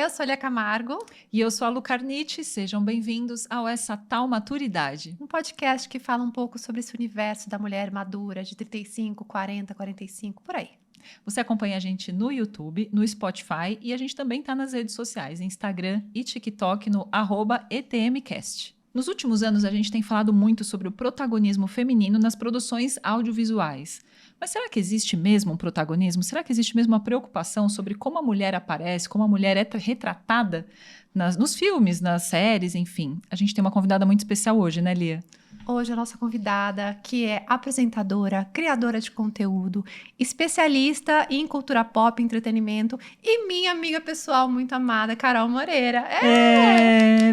Eu sou a Lia Camargo. E eu sou a Lu Carniti. Sejam bem-vindos ao Essa Tal Maturidade. Um podcast que fala um pouco sobre esse universo da mulher madura, de 35, 40, 45, por aí. Você acompanha a gente no YouTube, no Spotify e a gente também está nas redes sociais, Instagram e TikTok no @ETMcast. Nos últimos anos, a gente tem falado muito sobre o protagonismo feminino nas produções audiovisuais. Mas será que existe mesmo um protagonismo? Será que existe mesmo uma preocupação sobre como a mulher aparece, como a mulher é retratada nos filmes, nas séries, enfim? A gente tem uma convidada muito especial hoje, né, Lia? Hoje a nossa convidada, que é apresentadora, criadora de conteúdo, especialista em cultura pop, entretenimento e minha amiga pessoal muito amada, Carol Moreira.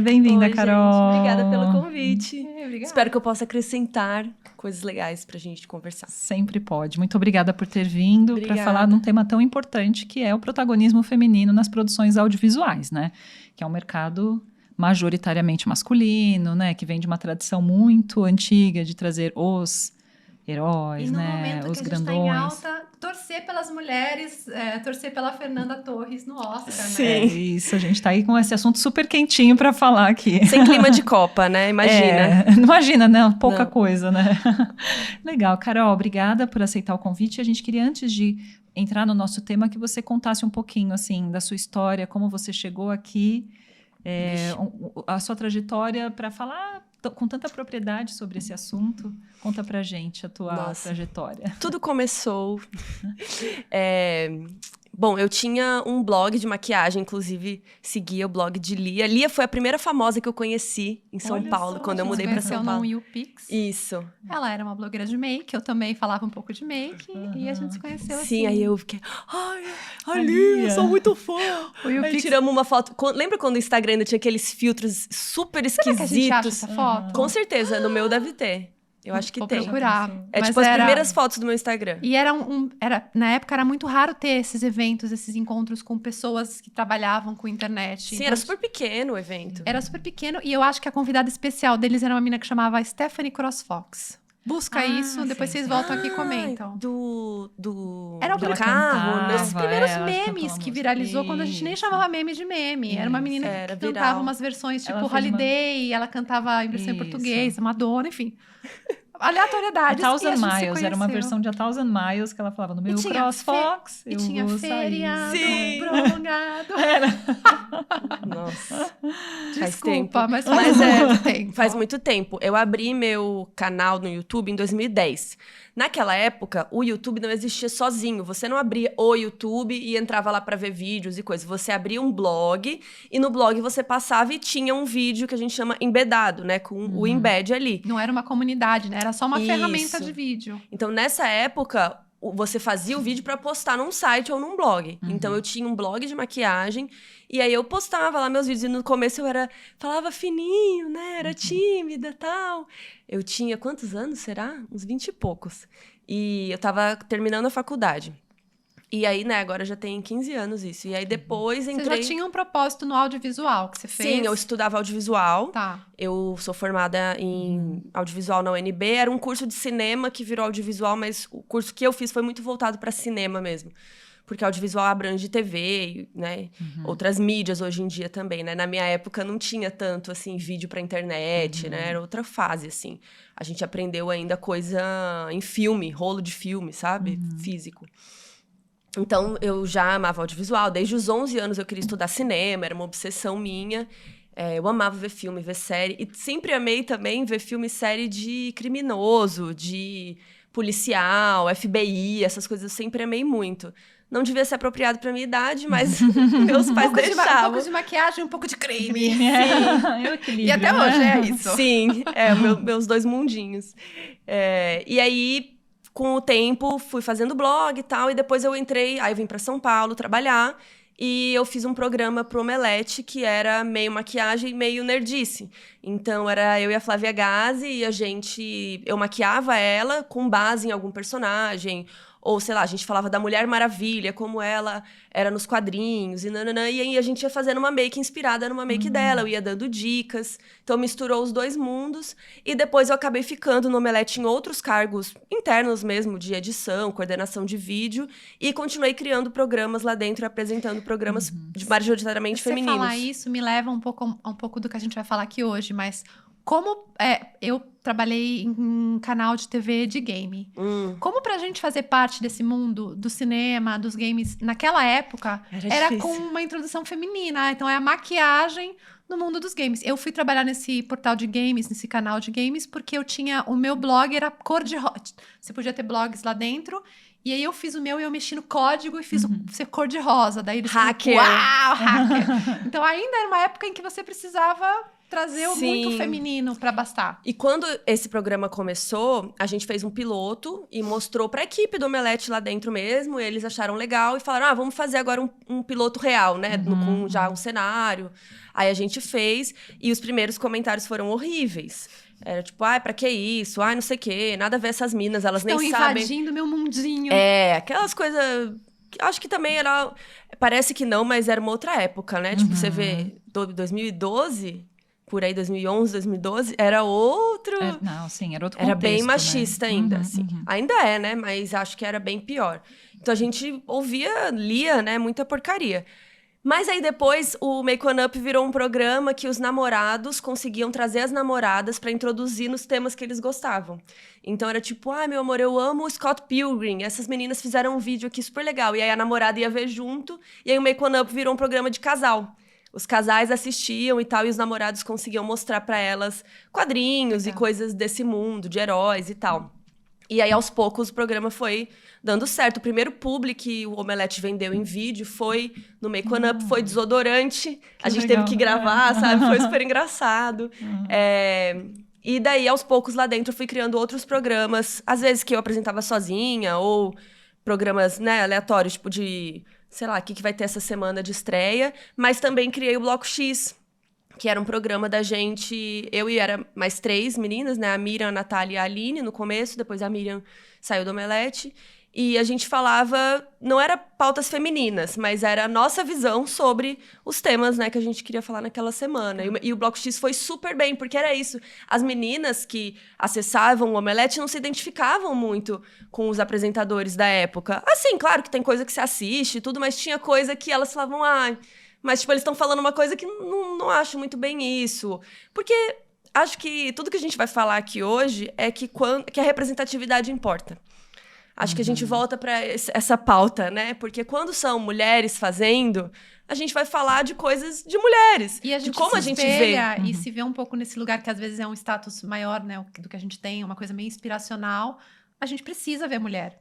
Bem-vinda, Oi, Carol. Gente. Obrigada pelo convite. Obrigada. Espero que eu possa acrescentar coisas legais pra gente conversar. Sempre pode. Muito obrigada por ter vindo para Obrigada. falar de um tema tão importante que é o protagonismo feminino nas produções audiovisuais, né? Que é um mercado majoritariamente masculino, né, que vem de uma tradição muito antiga de trazer os heróis, e no né, momento os que a grandões. gente tá em alta, torcer pelas mulheres, torcer pela Fernanda Torres no Oscar, Sim. né? É isso, a gente tá aí com esse assunto super quentinho para falar aqui. Sem clima de Copa, né? Imagina. Imagina, né? Pouca Não. coisa, né? Legal, Carol, obrigada por aceitar o convite. A gente queria, antes de entrar no nosso tema, que você contasse um pouquinho, assim, da sua história, como você chegou aqui, a sua trajetória, para falar com tanta propriedade sobre esse assunto. Conta pra gente a tua trajetória. Tudo começou... Bom, eu tinha um blog de maquiagem, inclusive seguia o blog de Lia. Lia foi a primeira famosa que eu conheci em São Paulo, quando eu mudei pra São Paulo. No YouPix. Isso. Ela era uma blogueira de make, eu também falava um pouco de make, e a gente se conheceu assim. Sim, aí eu fiquei... Ai, a Lia, eu sou muito fã. Aí tiramos uma foto... Lembra quando o Instagram ainda tinha aqueles filtros super esquisitos? Será que a gente acha essa foto? Com certeza, no meu deve ter. Eu acho que Vou tem. procurar. É Mas tipo as primeiras fotos do meu Instagram. E na época era muito raro ter esses eventos, esses encontros com pessoas que trabalhavam com internet. Sim, então, era super pequeno o evento. Era super pequeno, e eu acho que a convidada especial deles era uma menina que chamava Stephanie CrossFox. Busca isso, depois vocês voltam aqui e comentam. Era do carro, né? Os primeiros memes que viralizou, quando a gente nem chamava meme de meme. Era uma menina que cantava umas versões tipo Holiday, ela cantava em versão em português, Madonna, enfim. Aleatoriedades. A Thousand Miles, era uma versão de A Thousand Miles que ela falava no meu CrossFox. E tinha feriado prolongado. Nossa. Desculpa, mas faz muito tempo. Faz muito tempo. Eu abri meu canal no YouTube em 2010. Naquela época, o YouTube não existia sozinho. Você não abria o YouTube e entrava lá pra ver vídeos e coisas. Você abria um blog e no blog você passava e tinha um vídeo que a gente chama embedado, né? Com o embed ali. Não era uma comunidade, né? Era só uma ferramenta de vídeo. Então, nessa época, você fazia o vídeo pra postar num site ou num blog. Então, eu tinha um blog de maquiagem e aí eu postava lá meus vídeos. E no começo eu falava fininho, né? Era tímida e tal. Eu tinha quantos anos, será? Uns 20 e poucos. E eu tava terminando a faculdade. E aí, né, agora já tem 15 anos isso. E aí depois entrei... Você já tinha um propósito no audiovisual que você fez? Sim, eu estudava audiovisual. Tá. Eu sou formada em audiovisual na UNB. Era um curso de cinema que virou audiovisual, mas o curso que eu fiz foi muito voltado para cinema mesmo. Porque audiovisual abrange TV, né? Outras mídias hoje em dia também, né? Na minha época não tinha tanto, assim, vídeo pra internet, né? Era outra fase, assim. A gente aprendeu ainda coisa em filme, rolo de filme, sabe? Físico. Então, eu já amava audiovisual. Desde os 11 anos eu queria estudar cinema, era uma obsessão minha. Eu amava ver filme, ver série. E sempre amei também ver filme e série de criminoso, de policial, FBI, essas coisas eu sempre amei muito. Não devia ser apropriado pra minha idade, mas meus pais deixavam. Um pouco de maquiagem, um pouco de crime. Sim. E até hoje é isso. Sim, meus dois mundinhos. E aí, com o tempo, fui fazendo blog e tal, e depois eu entrei, aí eu vim pra São Paulo trabalhar, e eu fiz um programa pro Omelete, que era meio maquiagem, meio nerdice. Então, era eu e a Flávia Gazi, e eu maquiava ela com base em algum personagem, Ou, sei lá, a gente falava da Mulher Maravilha, como ela era nos quadrinhos, e nananã. E aí a gente ia fazendo uma make inspirada numa make dela, eu ia dando dicas. Então misturou os dois mundos. E depois eu acabei ficando no Omelete em outros cargos internos mesmo, de edição, coordenação de vídeo. E continuei criando programas lá dentro, apresentando programas majoritariamente femininos. Você falar isso me leva um pouco do que a gente vai falar aqui hoje, mas como eu trabalhei em canal de TV de game, como pra gente fazer parte desse mundo do cinema, dos games, naquela época, era com uma introdução feminina. Então, é a maquiagem no mundo dos games. Eu fui trabalhar nesse portal de games, nesse canal de games, porque o meu blog era cor-de-rosa. Você podia ter blogs lá dentro. E aí eu fiz o meu e eu mexi no código e fiz ser cor-de-rosa. Daí eles hacker. Uau, hacker! Então ainda era uma época em que você precisava trazer muito feminino pra bastar. E quando esse programa começou, a gente fez um piloto e mostrou pra equipe do Omelete lá dentro mesmo. E eles acharam legal e falaram, vamos fazer agora um piloto real, né? Com já um cenário. Aí a gente fez e os primeiros comentários foram horríveis. Era tipo, pra que isso? Não sei o quê. Nada a ver essas minas, elas nem sabem. Estão invadindo meu mundinho. Aquelas coisas... Acho que também era... Parece que não, mas era uma outra época, né? Tipo, você vê 2012... Por aí, 2011, 2012, era outro... Não, sim, era outro contexto, Era bem machista ainda, assim. Ainda é, né? Mas acho que era bem pior. Então, a gente lia, né? Muita porcaria. Mas aí, depois, o Make One Up virou um programa que os namorados conseguiam trazer as namoradas pra introduzir nos temas que eles gostavam. Então, era tipo, meu amor, eu amo o Scott Pilgrim. Essas meninas fizeram um vídeo aqui super legal. E aí, a namorada ia ver junto. E aí, o Make One Up virou um programa de casal. Os casais assistiam e tal, e os namorados conseguiam mostrar pra elas quadrinhos e coisas desse mundo, de heróis e tal. E aí, aos poucos, o programa foi dando certo. O primeiro publi que o Omelete vendeu em vídeo foi no Make One Up, foi desodorante. A gente teve que gravar, sabe? Foi super engraçado. E daí, aos poucos, lá dentro, eu fui criando outros programas. Às vezes que eu apresentava sozinha, ou programas, né, aleatórios, tipo de... sei lá, o que vai ter essa semana de estreia, mas também criei o Bloco X, que era um programa da gente, eu e era mais 3 meninas, né, a Miriam, a Natália e a Aline no começo, depois a Miriam saiu do Omelete, e a gente falava, não era pautas femininas, mas era a nossa visão sobre os temas, né, que a gente queria falar naquela semana. E o Bloco X foi super bem, porque era isso. As meninas que acessavam o Omelete não se identificavam muito com os apresentadores da época. Assim, claro que tem coisa que se assiste e tudo, mas tinha coisa que elas falavam, mas tipo, eles estão falando uma coisa que não acho muito bem isso. Porque acho que tudo que a gente vai falar aqui hoje é que a representatividade importa. Acho que a gente volta para essa pauta, né? Porque quando são mulheres fazendo, a gente vai falar de coisas de mulheres. E a gente de como se a gente espelha vê. E se vê um pouco nesse lugar que às vezes é um status maior, né? Do que a gente tem, uma coisa meio inspiracional. A gente precisa ver mulher.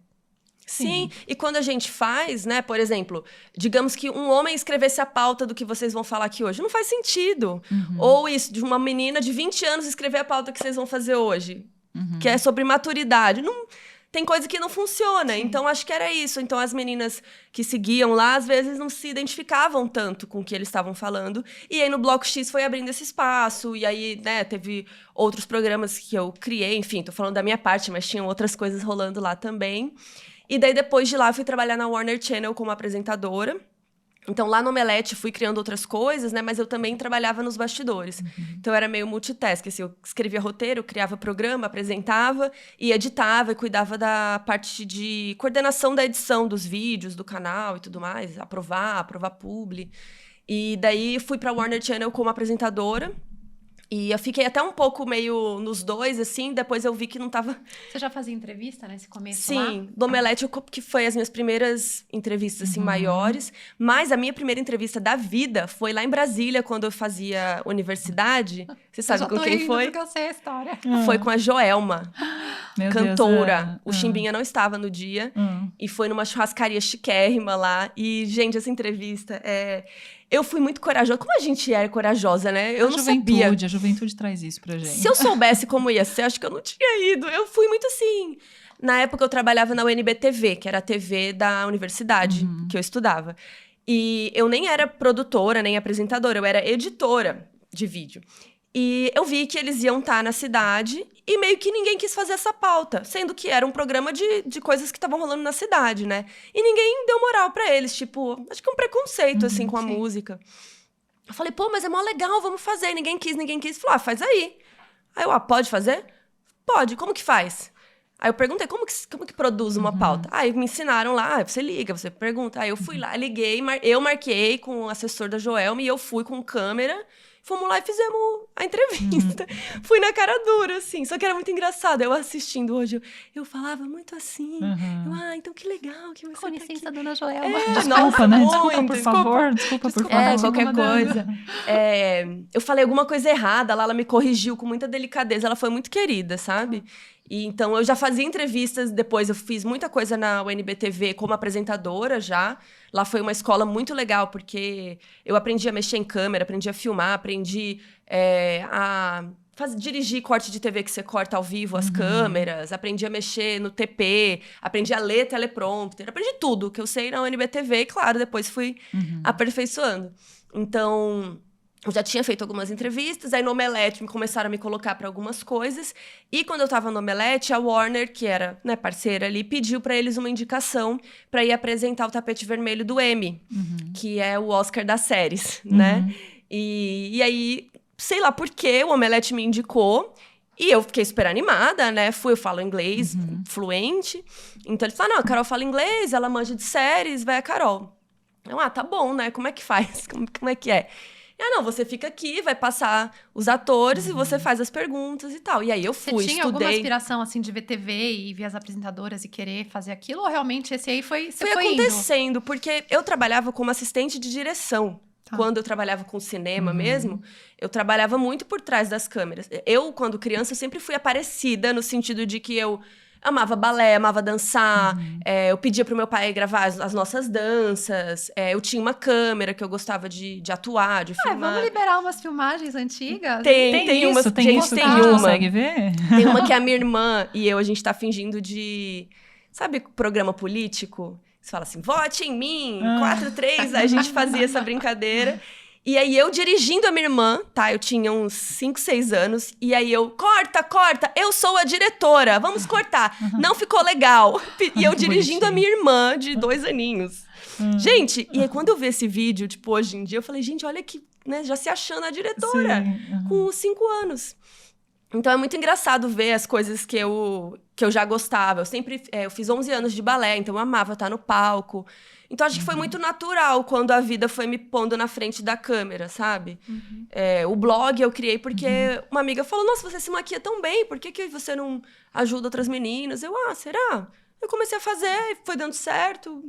Sim, e quando a gente faz, né? Por exemplo, digamos que um homem escrevesse a pauta do que vocês vão falar aqui hoje. Não faz sentido. Ou isso, de uma menina de 20 anos escrever a pauta que vocês vão fazer hoje. Que é sobre maturidade. Não... Tem coisa que não funciona, então acho que era isso. Então as meninas que seguiam lá, às vezes não se identificavam tanto com o que eles estavam falando. E aí no Bloco X foi abrindo esse espaço, e aí, né, teve outros programas que eu criei, enfim, tô falando da minha parte, mas tinham outras coisas rolando lá também. E daí depois de lá fui trabalhar na Warner Channel como apresentadora. Então, lá no Omelete, fui criando outras coisas, né? Mas eu também trabalhava nos bastidores. Então, eu era meio multitask. Assim, eu escrevia roteiro, criava programa, apresentava e editava e cuidava da parte de coordenação da edição dos vídeos, do canal e tudo mais. Aprovar publi. E daí, fui pra Warner Channel como apresentadora. E eu fiquei até um pouco meio nos dois, assim, depois eu vi que não tava... Você já fazia entrevista nesse começo lá? Sim, do Omelete, que foi as minhas primeiras entrevistas, assim, maiores. Mas a minha primeira entrevista da vida foi lá em Brasília, quando eu fazia universidade. Você sabe com quem foi? Porque eu sei a história. Foi com a Joelma, Meu cantora. Deus, O Chimbinha não estava no dia. E foi numa churrascaria chiquérrima lá. E, gente, essa entrevista eu fui muito corajosa. Como a gente é corajosa, né? Eu não sabia. A juventude traz isso pra gente. Se eu soubesse como ia ser, acho que eu não tinha ido. Eu fui muito assim... Na época, eu trabalhava na UNB-TV, que era a TV da universidade que eu estudava. E eu nem era produtora, nem apresentadora. Eu era editora de vídeo. E eu vi que eles iam estar na cidade e meio que ninguém quis fazer essa pauta, sendo que era um programa de coisas que estavam rolando na cidade, né? E ninguém deu moral pra eles, tipo, acho que um preconceito, assim, com a música. Eu falei, pô, mas é mó legal, vamos fazer. Ninguém quis. Falou, faz aí. Aí eu, pode fazer? Pode, como que faz? Aí eu perguntei, como que produz uma pauta? Aí me ensinaram lá, você liga, você pergunta. Aí eu fui lá, liguei, eu marquei com o assessor da Joelma e eu fui com câmera. Fomos lá e fizemos a entrevista. Fui na cara dura, assim. Só que era muito engraçado. Eu assistindo hoje, eu falava muito assim. Eu, então que legal que você Com tá licença, aqui. dona Joelma. Desculpa, né? Desculpa, por favor. Desculpa, por favor. Qualquer coisa. Eu falei alguma coisa errada lá, ela me corrigiu com muita delicadeza. Ela foi muito querida, sabe? E então, eu já fazia entrevistas, depois eu fiz muita coisa na UNB TV como apresentadora já. Lá foi uma escola muito legal, porque eu aprendi a mexer em câmera, aprendi a filmar, aprendi a dirigir corte de TV que você corta ao vivo as câmeras, aprendi a mexer no TP, aprendi a ler teleprompter, aprendi tudo que eu sei na UNB TV e, claro, depois fui aperfeiçoando. Então... eu já tinha feito algumas entrevistas, aí no Omelete começaram a me colocar para algumas coisas. E quando eu tava no Omelete, a Warner, que era, né, parceira ali, pediu para eles uma indicação para ir apresentar o tapete vermelho do Emmy, que é o Oscar das séries, né? E aí, sei lá por que o Omelete me indicou. E eu fiquei super animada, né? Eu falo inglês fluente. Então eles falaram, não, a Carol fala inglês, ela manja de séries, vai a Carol. Eu, tá bom, né? Como é que faz? Como é que é? Não, você fica aqui, vai passar os atores e você faz as perguntas e tal. E aí eu fui, Você tinha estudei. alguma aspiração, assim, de ver TV e ver as apresentadoras e querer fazer aquilo? Ou realmente esse aí foi acontecendo, porque eu trabalhava como assistente de direção. Quando eu trabalhava com cinema mesmo, eu trabalhava muito por trás das câmeras. Eu, quando criança, eu sempre fui aparecida no sentido de que eu... amava balé, amava dançar. Eu pedia pro meu pai gravar as nossas danças. Eu tinha uma câmera que eu gostava de atuar, de filmar. Vamos liberar umas filmagens antigas? Tem umas. Tem Gente, isso, tem a gente uma. consegue ver? Tem uma que a minha irmã e eu, a gente tá fingindo de... sabe programa político? Você fala assim, vote em mim, 4-3. Aí a gente fazia essa brincadeira. E aí, eu dirigindo a minha irmã, tá? Eu tinha uns 5, 6 anos. E aí, corta! Eu sou a diretora, vamos cortar. Não ficou legal. E eu dirigindo a minha irmã, de 2 aninhos. Gente, e aí, quando eu vi esse vídeo, tipo, hoje em dia, eu falei, gente, olha que, né, já se achando a diretora. Com 5 anos. Então, é muito engraçado ver as coisas que eu já gostava. Eu fiz 11 anos de balé, então eu amava estar no palco. Então, acho que foi muito natural quando a vida foi me pondo na frente da câmera, sabe? O blog eu criei porque uma amiga falou, nossa, você se maquia tão bem, por que você não ajuda outras meninas? Eu, será? Eu comecei a fazer e foi dando certo,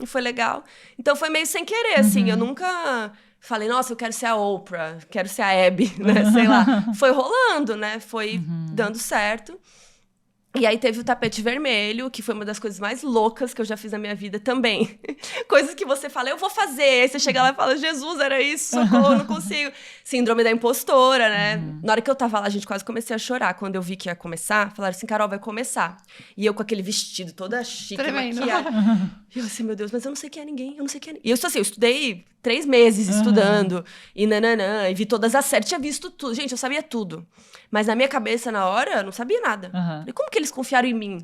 e foi legal. Então, foi meio sem querer, assim, eu nunca... falei, nossa, eu quero ser a Oprah, quero ser a Abby, né? Sei lá. Foi rolando, né? Foi dando certo. E aí teve o tapete vermelho, que foi uma das coisas mais loucas que eu já fiz na minha vida também. Coisas que você fala, eu vou fazer. Aí você chega lá e fala, Jesus, era isso, socorro, não consigo. Síndrome da impostora, né? Na hora que eu tava lá, a gente quase comecei a chorar. Quando eu vi que ia começar, falaram assim, Carol, vai começar. E eu com aquele vestido toda chique, maquiada. E eu assim, meu Deus, mas eu não sei quem é ninguém, eu não sei quem é ninguém. E eu sou assim, eu estudei 3 meses estudando, e nananã, e vi todas as séries, tinha visto tudo. Gente, eu sabia tudo. Mas na minha cabeça, na hora, eu não sabia nada. E como que eles confiaram em mim?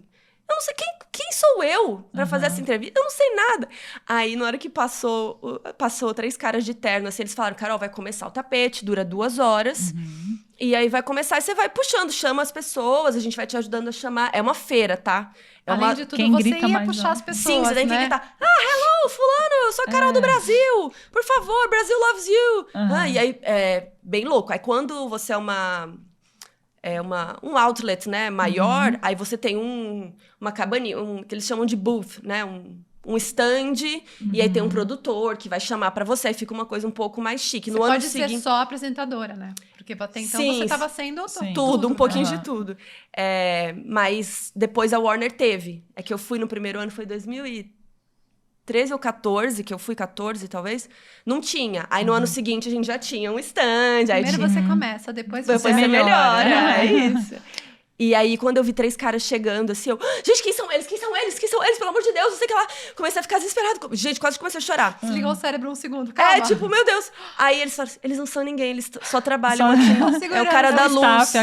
Eu não sei, quem sou eu pra fazer essa entrevista? Eu não sei nada. Aí, na hora que passou 3 caras de terno, assim, eles falaram, Carol, vai começar o tapete, dura 2 horas. E aí vai começar, e você vai puxando, chama as pessoas, a gente vai te ajudando a chamar. É uma feira, tá? Além de tudo, você ia puxar as pessoas, sim, você tem que gritar, hello, fulano, eu sou a Carol do Brasil, por favor, Brasil loves you. E aí, é bem louco. Aí, quando você é um outlet, né, maior, aí você tem uma cabaninha, que eles chamam de booth, né, um stand, e aí tem um produtor que vai chamar pra você, aí fica uma coisa um pouco mais chique. Você pode ser só apresentadora, né? Porque até então você estava sendo tudo, um pouquinho de tudo. Mas depois a Warner teve. É que eu fui no primeiro ano, foi 2013 ou 14, que eu fui 14 talvez, não tinha. Aí no ano seguinte a gente já tinha um stand. Primeiro você começa, depois você melhora. É isso. E aí, quando eu vi 3 caras chegando, assim, eu... Gente, quem são eles? Quem são eles? Quem são eles? Pelo amor de Deus, não sei o que lá. Comecei a ficar desesperado. Gente, quase comecei a chorar. Desligou o cérebro um segundo, calma. Tipo, meu Deus. Aí eles falaram, eles não são ninguém, eles só trabalham aqui. É o cara da luz.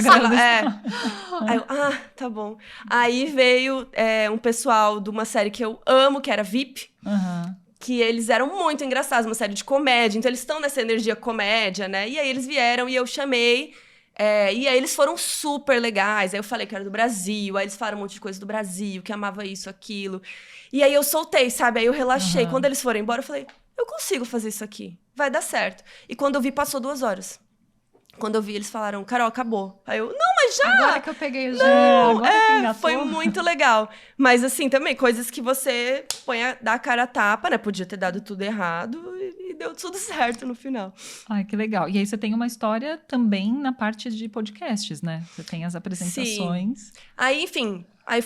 Aí eu, tá bom. Aí veio um pessoal de uma série que eu amo, que era VIP. Que eles eram muito engraçados, uma série de comédia. Então, eles estão nessa energia comédia, né? E aí, eles vieram e eu chamei... e aí eles foram super legais. Aí eu falei que era do Brasil. Aí eles falaram um monte de coisa do Brasil, que amava isso, aquilo. E aí eu soltei, sabe? Aí eu relaxei. Quando eles foram embora, eu falei, eu consigo fazer isso aqui. Vai dar certo. E quando eu vi, passou 2 horas. Quando eu vi, eles falaram, Carol, acabou. Aí eu, não, mas já! Agora que eu peguei o jeito. Não, foi muito legal. Mas assim, também, coisas que você dá a cara a tapa, né? Podia ter dado tudo errado e deu tudo certo no final. Ai, que legal. E aí você tem uma história também na parte de podcasts, né? Você tem as apresentações. Sim. Aí, enfim... Aí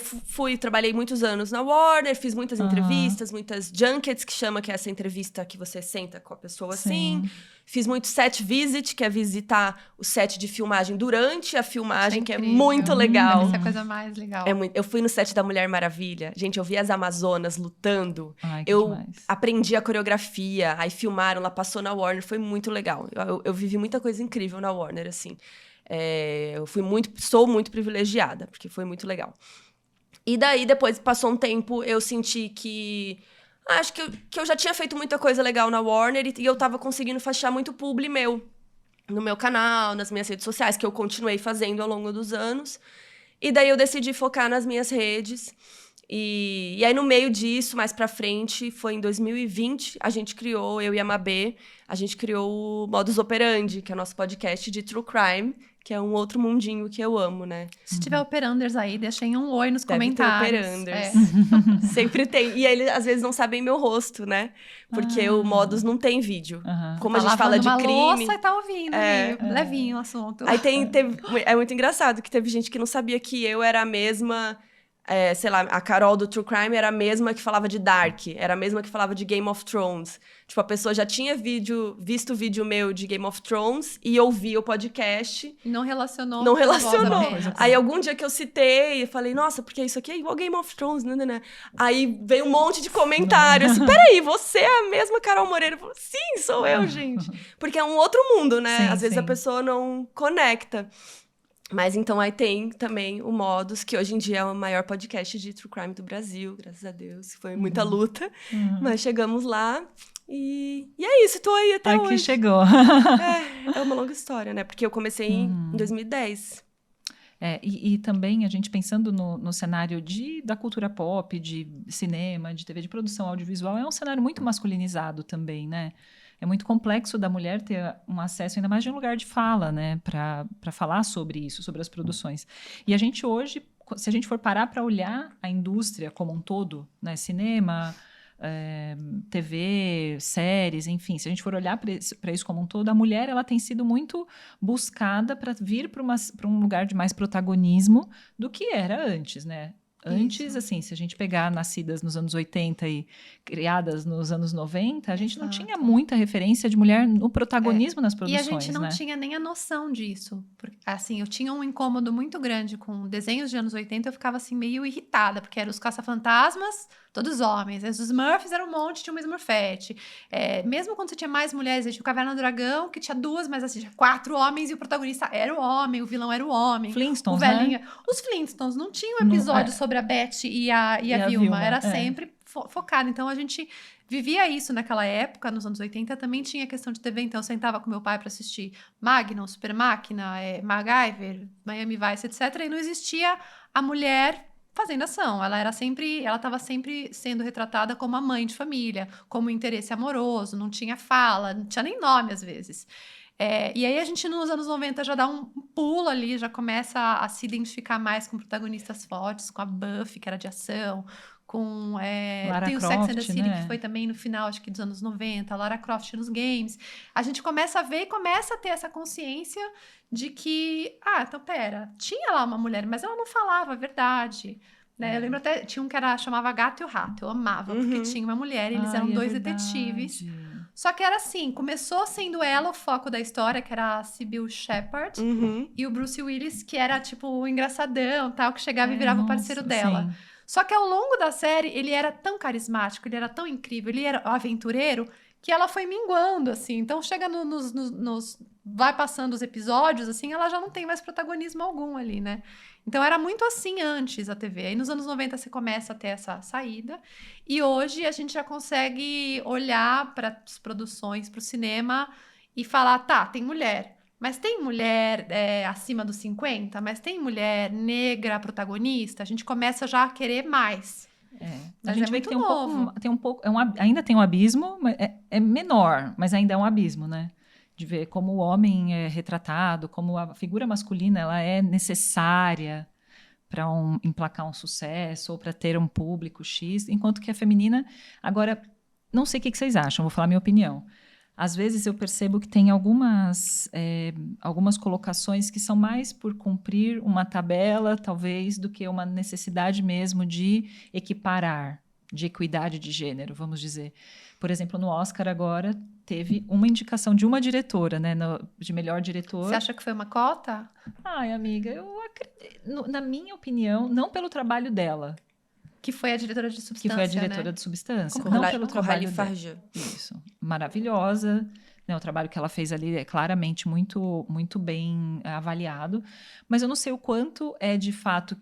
trabalhei muitos anos na Warner, fiz muitas entrevistas, muitas junkets, que chama, que é essa entrevista que você senta com a pessoa assim. Fiz muito set visit, que é visitar o set de filmagem durante a filmagem, que é muito legal. Essa é a coisa mais legal. Eu fui no set da Mulher Maravilha. Gente, eu vi as Amazonas lutando. Ai, eu aprendi a coreografia, aí filmaram, lá passou na Warner, foi muito legal. Eu vivi muita coisa incrível na Warner, assim. Sou muito privilegiada, porque foi muito legal. E daí, depois, passou um tempo, eu senti que... Acho que eu já tinha feito muita coisa legal na Warner e eu tava conseguindo fechar muito publi meu. No meu canal, nas minhas redes sociais, que eu continuei fazendo ao longo dos anos. E daí, eu decidi focar nas minhas redes. E aí, no meio disso, mais pra frente, foi em 2020, a gente criou, eu e a Mabê, a gente criou o Modus Operandi, que é o nosso podcast de True Crime, que é um outro mundinho que eu amo, né? Se tiver operanders aí, deixem um oi nos Deve comentários. Ter operanders. Sempre tem. E aí, eles, às vezes, não sabem meu rosto, né? Porque o Modus não tem vídeo. Como a gente fala de crime... louça e tá ouvindo, levinho o assunto. Aí é muito engraçado que teve gente que não sabia que eu era a mesma... sei lá, a Carol do True Crime era a mesma que falava de Dark, era a mesma que falava de Game of Thrones. Tipo, a pessoa já tinha visto o vídeo meu de Game of Thrones e ouvia o podcast. Não relacionou. Não relacionou. Aí, algum dia que eu citei, eu falei, nossa, porque isso aqui é igual Game of Thrones, né? Aí veio um monte de comentário, assim, peraí, você é a mesma Carol Moreira? Eu falei, sim, sou eu, gente. Porque é um outro mundo, né? Sim, às vezes a pessoa não conecta. Mas então aí tem também o Modus, que hoje em dia é o maior podcast de True Crime do Brasil, graças a Deus. Foi muita luta, mas chegamos lá e é isso, tô aí até hoje. Aqui chegou. É uma longa história, né? Porque eu comecei em 2010. E também a gente pensando no cenário da cultura pop, de cinema, de TV, de produção audiovisual, é um cenário muito masculinizado também, né? É muito complexo da mulher ter um acesso ainda mais de um lugar de fala, né? Para falar sobre isso, sobre as produções. E a gente hoje, se a gente for parar para olhar a indústria como um todo, né? Cinema, TV, séries, enfim, se a gente for olhar para isso como um todo, a mulher ela tem sido muito buscada para vir para um lugar de mais protagonismo do que era antes, né? Antes, assim, se a gente pegar nascidas nos anos 80 e criadas nos anos 90, a gente não tinha muita referência de mulher no protagonismo nas produções, e a gente não tinha nem a noção disso. Porque, assim, eu tinha um incômodo muito grande com desenhos de anos 80, eu ficava, assim, meio irritada, porque eram os caça-fantasmas, todos homens. Os Smurfs eram um monte, tinha uma Smurfette. Mesmo quando você tinha mais mulheres, tinha o Caverna do Dragão, que tinha 2, mas assim, tinha 4 homens e o protagonista era o homem, o vilão era o homem. Flintstones, o velhinho. né? Os Flintstones não tinham um episódio sobre a Beth e a Vilma. Era sempre focado. Então, a gente vivia isso naquela época, nos anos 80. Também tinha questão de TV. Então, eu sentava com meu pai para assistir Magnum, Super Máquina, MacGyver, Miami Vice, etc. E não existia a mulher fazendo ação. Ela estava sempre sendo retratada como a mãe de família, como interesse amoroso, não tinha fala, não tinha nem nome às vezes. E aí a gente nos anos 90 já dá um pulo ali, já começa a se identificar mais com protagonistas fortes, com a Buffy, que era de ação, com tem o Sex and the City, né? Que foi também no final, acho que dos anos 90, a Lara Croft nos games. A gente começa a ver e começa a ter essa consciência de que, então pera, tinha lá uma mulher, mas ela não falava a verdade. Né? Eu lembro até, tinha um que chamava Gato e o Rato, eu amava, porque tinha uma mulher e eles eram 2 detetives Só que era assim, começou sendo ela o foco da história, que era a Sybil Shepherd, e o Bruce Willis, que era, tipo, o engraçadão, tal, que chegava e virava o parceiro dela. Sim. Só que ao longo da série, ele era tão carismático, ele era tão incrível, ele era aventureiro, que ela foi minguando, assim. Então, chega vai passando os episódios, assim, ela já não tem mais protagonismo algum ali, né? Então, era muito assim antes a TV. Aí, nos anos 90, você começa a ter essa saída. E hoje, a gente já consegue olhar para as produções, para o cinema e falar, tá, tem mulher. Mas tem mulher acima dos 50? Mas tem mulher negra protagonista? A gente começa já a querer mais. A gente vê que ainda tem um abismo, mas é menor, mas ainda é um abismo, né? De ver como o homem é retratado, como a figura masculina ela é necessária para emplacar um sucesso ou para ter um público X, enquanto que a feminina, agora, não sei o que vocês acham, vou falar minha opinião. Às vezes eu percebo que tem algumas colocações que são mais por cumprir uma tabela, talvez, do que uma necessidade mesmo de equiparar, de equidade de gênero, vamos dizer. Por exemplo, no Oscar agora teve uma indicação de uma diretora, né, de melhor diretor. Você acha que foi uma cota? Ai, amiga, eu acredito, na minha opinião, não pelo trabalho dela. Que foi a diretora de Substância, Que foi a diretora né? de Substância. Como não pelo trabalho dela. Farja. Isso. Maravilhosa. Né, o trabalho que ela fez ali é claramente muito, muito bem avaliado. Mas eu não sei o quanto de fato,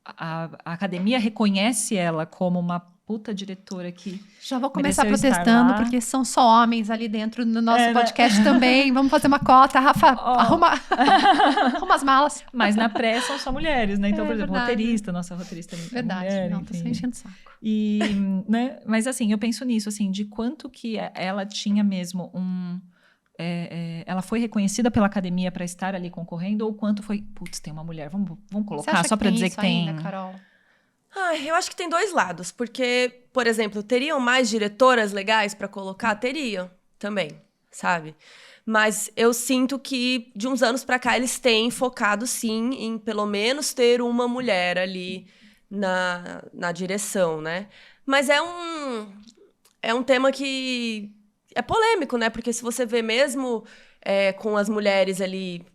a academia reconhece ela como uma puta diretora que já vou começar mereceu protestando, estar lá. Porque são só homens ali dentro no nosso podcast também. Vamos fazer uma cota. Rafa, arruma as malas. Mas na pré são só mulheres, né? Então, por exemplo, verdade. nossa roteirista é Verdade, mulher, não, tô só enchendo o saco. E, né? Mas assim, eu penso nisso, assim, de quanto que ela tinha mesmo ela foi reconhecida pela academia para estar ali concorrendo, ou quanto foi, putz, tem uma mulher, vamos colocar só para dizer que tem. Ainda, Carol? Eu acho que tem dois lados, porque, por exemplo, teriam mais diretoras legais para colocar? Teriam também, sabe? Mas eu sinto que, de uns anos para cá, eles têm focado, sim, em pelo menos ter uma mulher ali na direção, né? Mas é um tema que é polêmico, né? Porque se você vê mesmo com as mulheres ali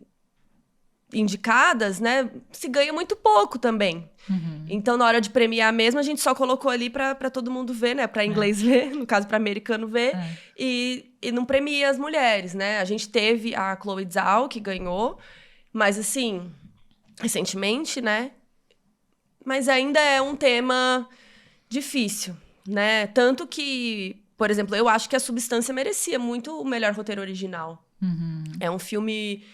indicadas, né? Se ganha muito pouco também. Uhum. Então, na hora de premiar mesmo, a gente só colocou ali para todo mundo ver, né? Para inglês ver, no caso, para americano ver. E não premia as mulheres, né? A gente teve a Chloe Zhao, que ganhou. Mas, assim, recentemente, né? Mas ainda é um tema difícil, né? Tanto que, por exemplo, eu acho que a Substância merecia muito o melhor roteiro original. Uhum. É um filme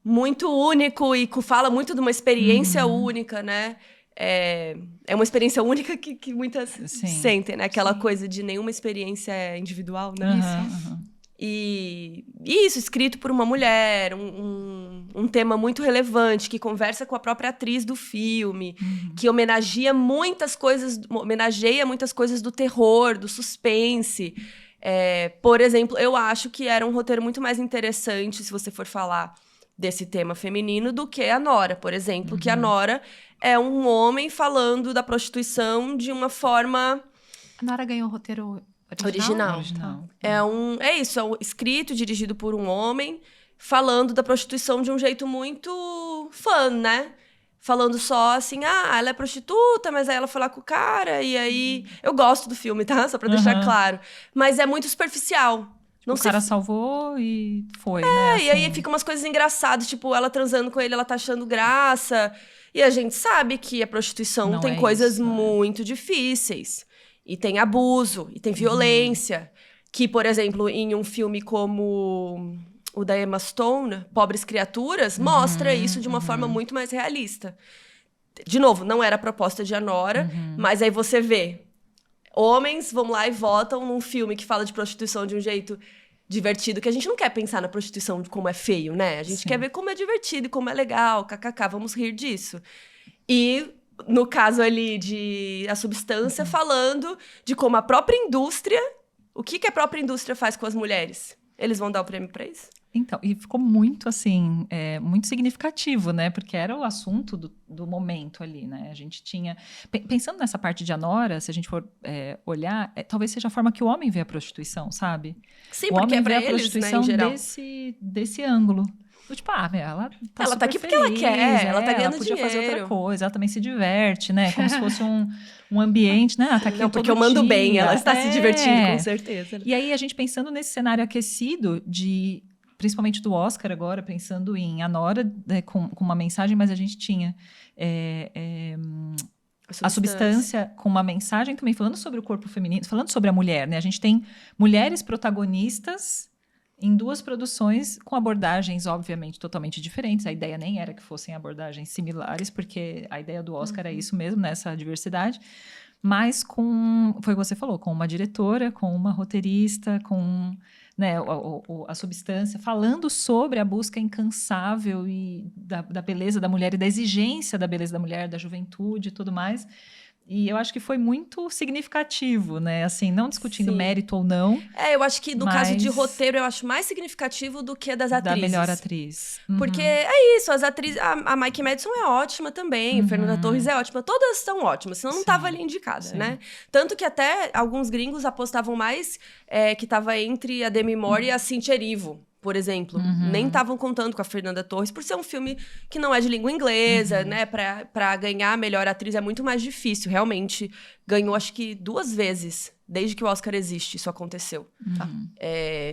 muito único e que fala muito de uma experiência única, né? É uma experiência única que muitas sentem, né? Aquela coisa de nenhuma experiência é individual, né? E isso, escrito por uma mulher, um tema muito relevante, que conversa com a própria atriz do filme, que homenageia muitas coisas do terror, do suspense. Por exemplo, eu acho que era um roteiro muito mais interessante, se você for falar desse tema feminino, do que a Nora, por exemplo, que a Nora é um homem falando da prostituição de uma forma... A Nora ganhou o roteiro original. É isso, escrito, dirigido por um homem, falando da prostituição de um jeito muito fã, né? Falando só assim, ela é prostituta, mas aí ela foi lá com o cara, e aí... Eu gosto do filme, tá? Só pra deixar claro. Mas é muito superficial. O cara salvou e foi, né? Assim. E aí fica umas coisas engraçadas, tipo, ela transando com ele, ela tá achando graça. E a gente sabe que a prostituição não tem é coisas isso, muito difíceis. E tem abuso, e tem violência. Que, por exemplo, em um filme como o da Emma Stone, Pobres Criaturas, mostra isso de uma forma muito mais realista. De novo, não era a proposta de Anora, mas aí você vê... Homens vão lá e votam num filme que fala de prostituição de um jeito divertido, que a gente não quer pensar na prostituição de como é feio, né? A gente quer ver como é divertido e como é legal, kkk, vamos rir disso. E, no caso ali de A Substância, falando de como a própria indústria... O que a própria indústria faz com as mulheres? Eles vão dar o prêmio pra isso? Então, e ficou muito, assim, muito significativo, né? Porque era o assunto do momento ali, né? A gente tinha... Pensando nessa parte de Anora, se a gente for olhar, talvez seja a forma que o homem vê a prostituição, sabe? Sim, o porque homem é pra vê a eles, prostituição né, em geral. desse ângulo. Tipo, ela tá Ela super tá aqui porque ela feliz, quer, ela tá ganhando ela podia fazer outra dinheiro. coisa, ela também se diverte, né? Como se fosse um ambiente, né? Ela tá aqui Não, porque todo eu mando dia. bem, ela está se divertindo, com certeza. E aí, a gente pensando nesse cenário aquecido principalmente do Oscar agora, pensando em Anora, com uma mensagem, mas a gente tinha a substância com uma mensagem também falando sobre o corpo feminino, falando sobre a mulher, né? A gente tem mulheres protagonistas em 2 produções com abordagens, obviamente, totalmente diferentes. A ideia nem era que fossem abordagens similares, porque a ideia do Oscar é isso mesmo, nessa diversidade. Mas foi o que você falou, com uma diretora, com uma roteirista, com... Né, a substância, falando sobre a busca incansável da beleza da mulher e da exigência da beleza da mulher, da juventude e tudo mais. E eu acho que foi muito significativo, né? Assim, não discutindo mérito ou não. Eu acho que no caso de roteiro, eu acho mais significativo do que das atrizes. Da melhor atriz. Porque é isso, as atrizes... A Mikey Madison é ótima também, a Fernanda Torres é ótima. Todas são ótimas, senão não tava ali indicada, né? Tanto que até alguns gringos apostavam mais que tava entre a Demi Moore e a Cynthia Erivo, por exemplo. Nem estavam contando com a Fernanda Torres, por ser um filme que não é de língua inglesa, né? Pra ganhar a melhor atriz é muito mais difícil. Realmente, ganhou acho que 2 vezes, desde que o Oscar existe, isso aconteceu.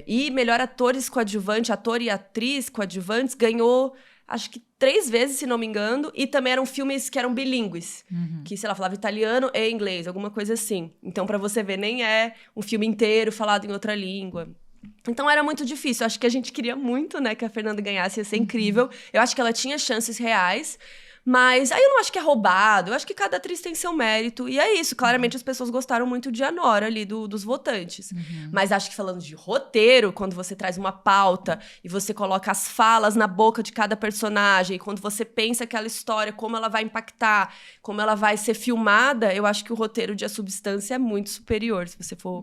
E melhor atores coadjuvante, ator e atriz coadjuvantes, ganhou acho que 3 vezes, se não me engano. E também eram filmes que eram bilíngues. Que, sei lá, falava italiano e inglês, alguma coisa assim. Então, pra você ver, nem é um filme inteiro falado em outra língua. Então era muito difícil. Acho que a gente queria muito, né, que a Fernanda ganhasse, ia ser incrível. Eu acho que ela tinha chances reais. Mas aí eu não acho que é roubado. Eu acho que cada atriz tem seu mérito. E é isso. Claramente as pessoas gostaram muito de Anora ali, dos votantes. Mas acho que falando de roteiro, quando você traz uma pauta e você coloca as falas na boca de cada personagem, quando você pensa aquela história, como ela vai impactar, como ela vai ser filmada, eu acho que o roteiro de A Substância é muito superior, se você for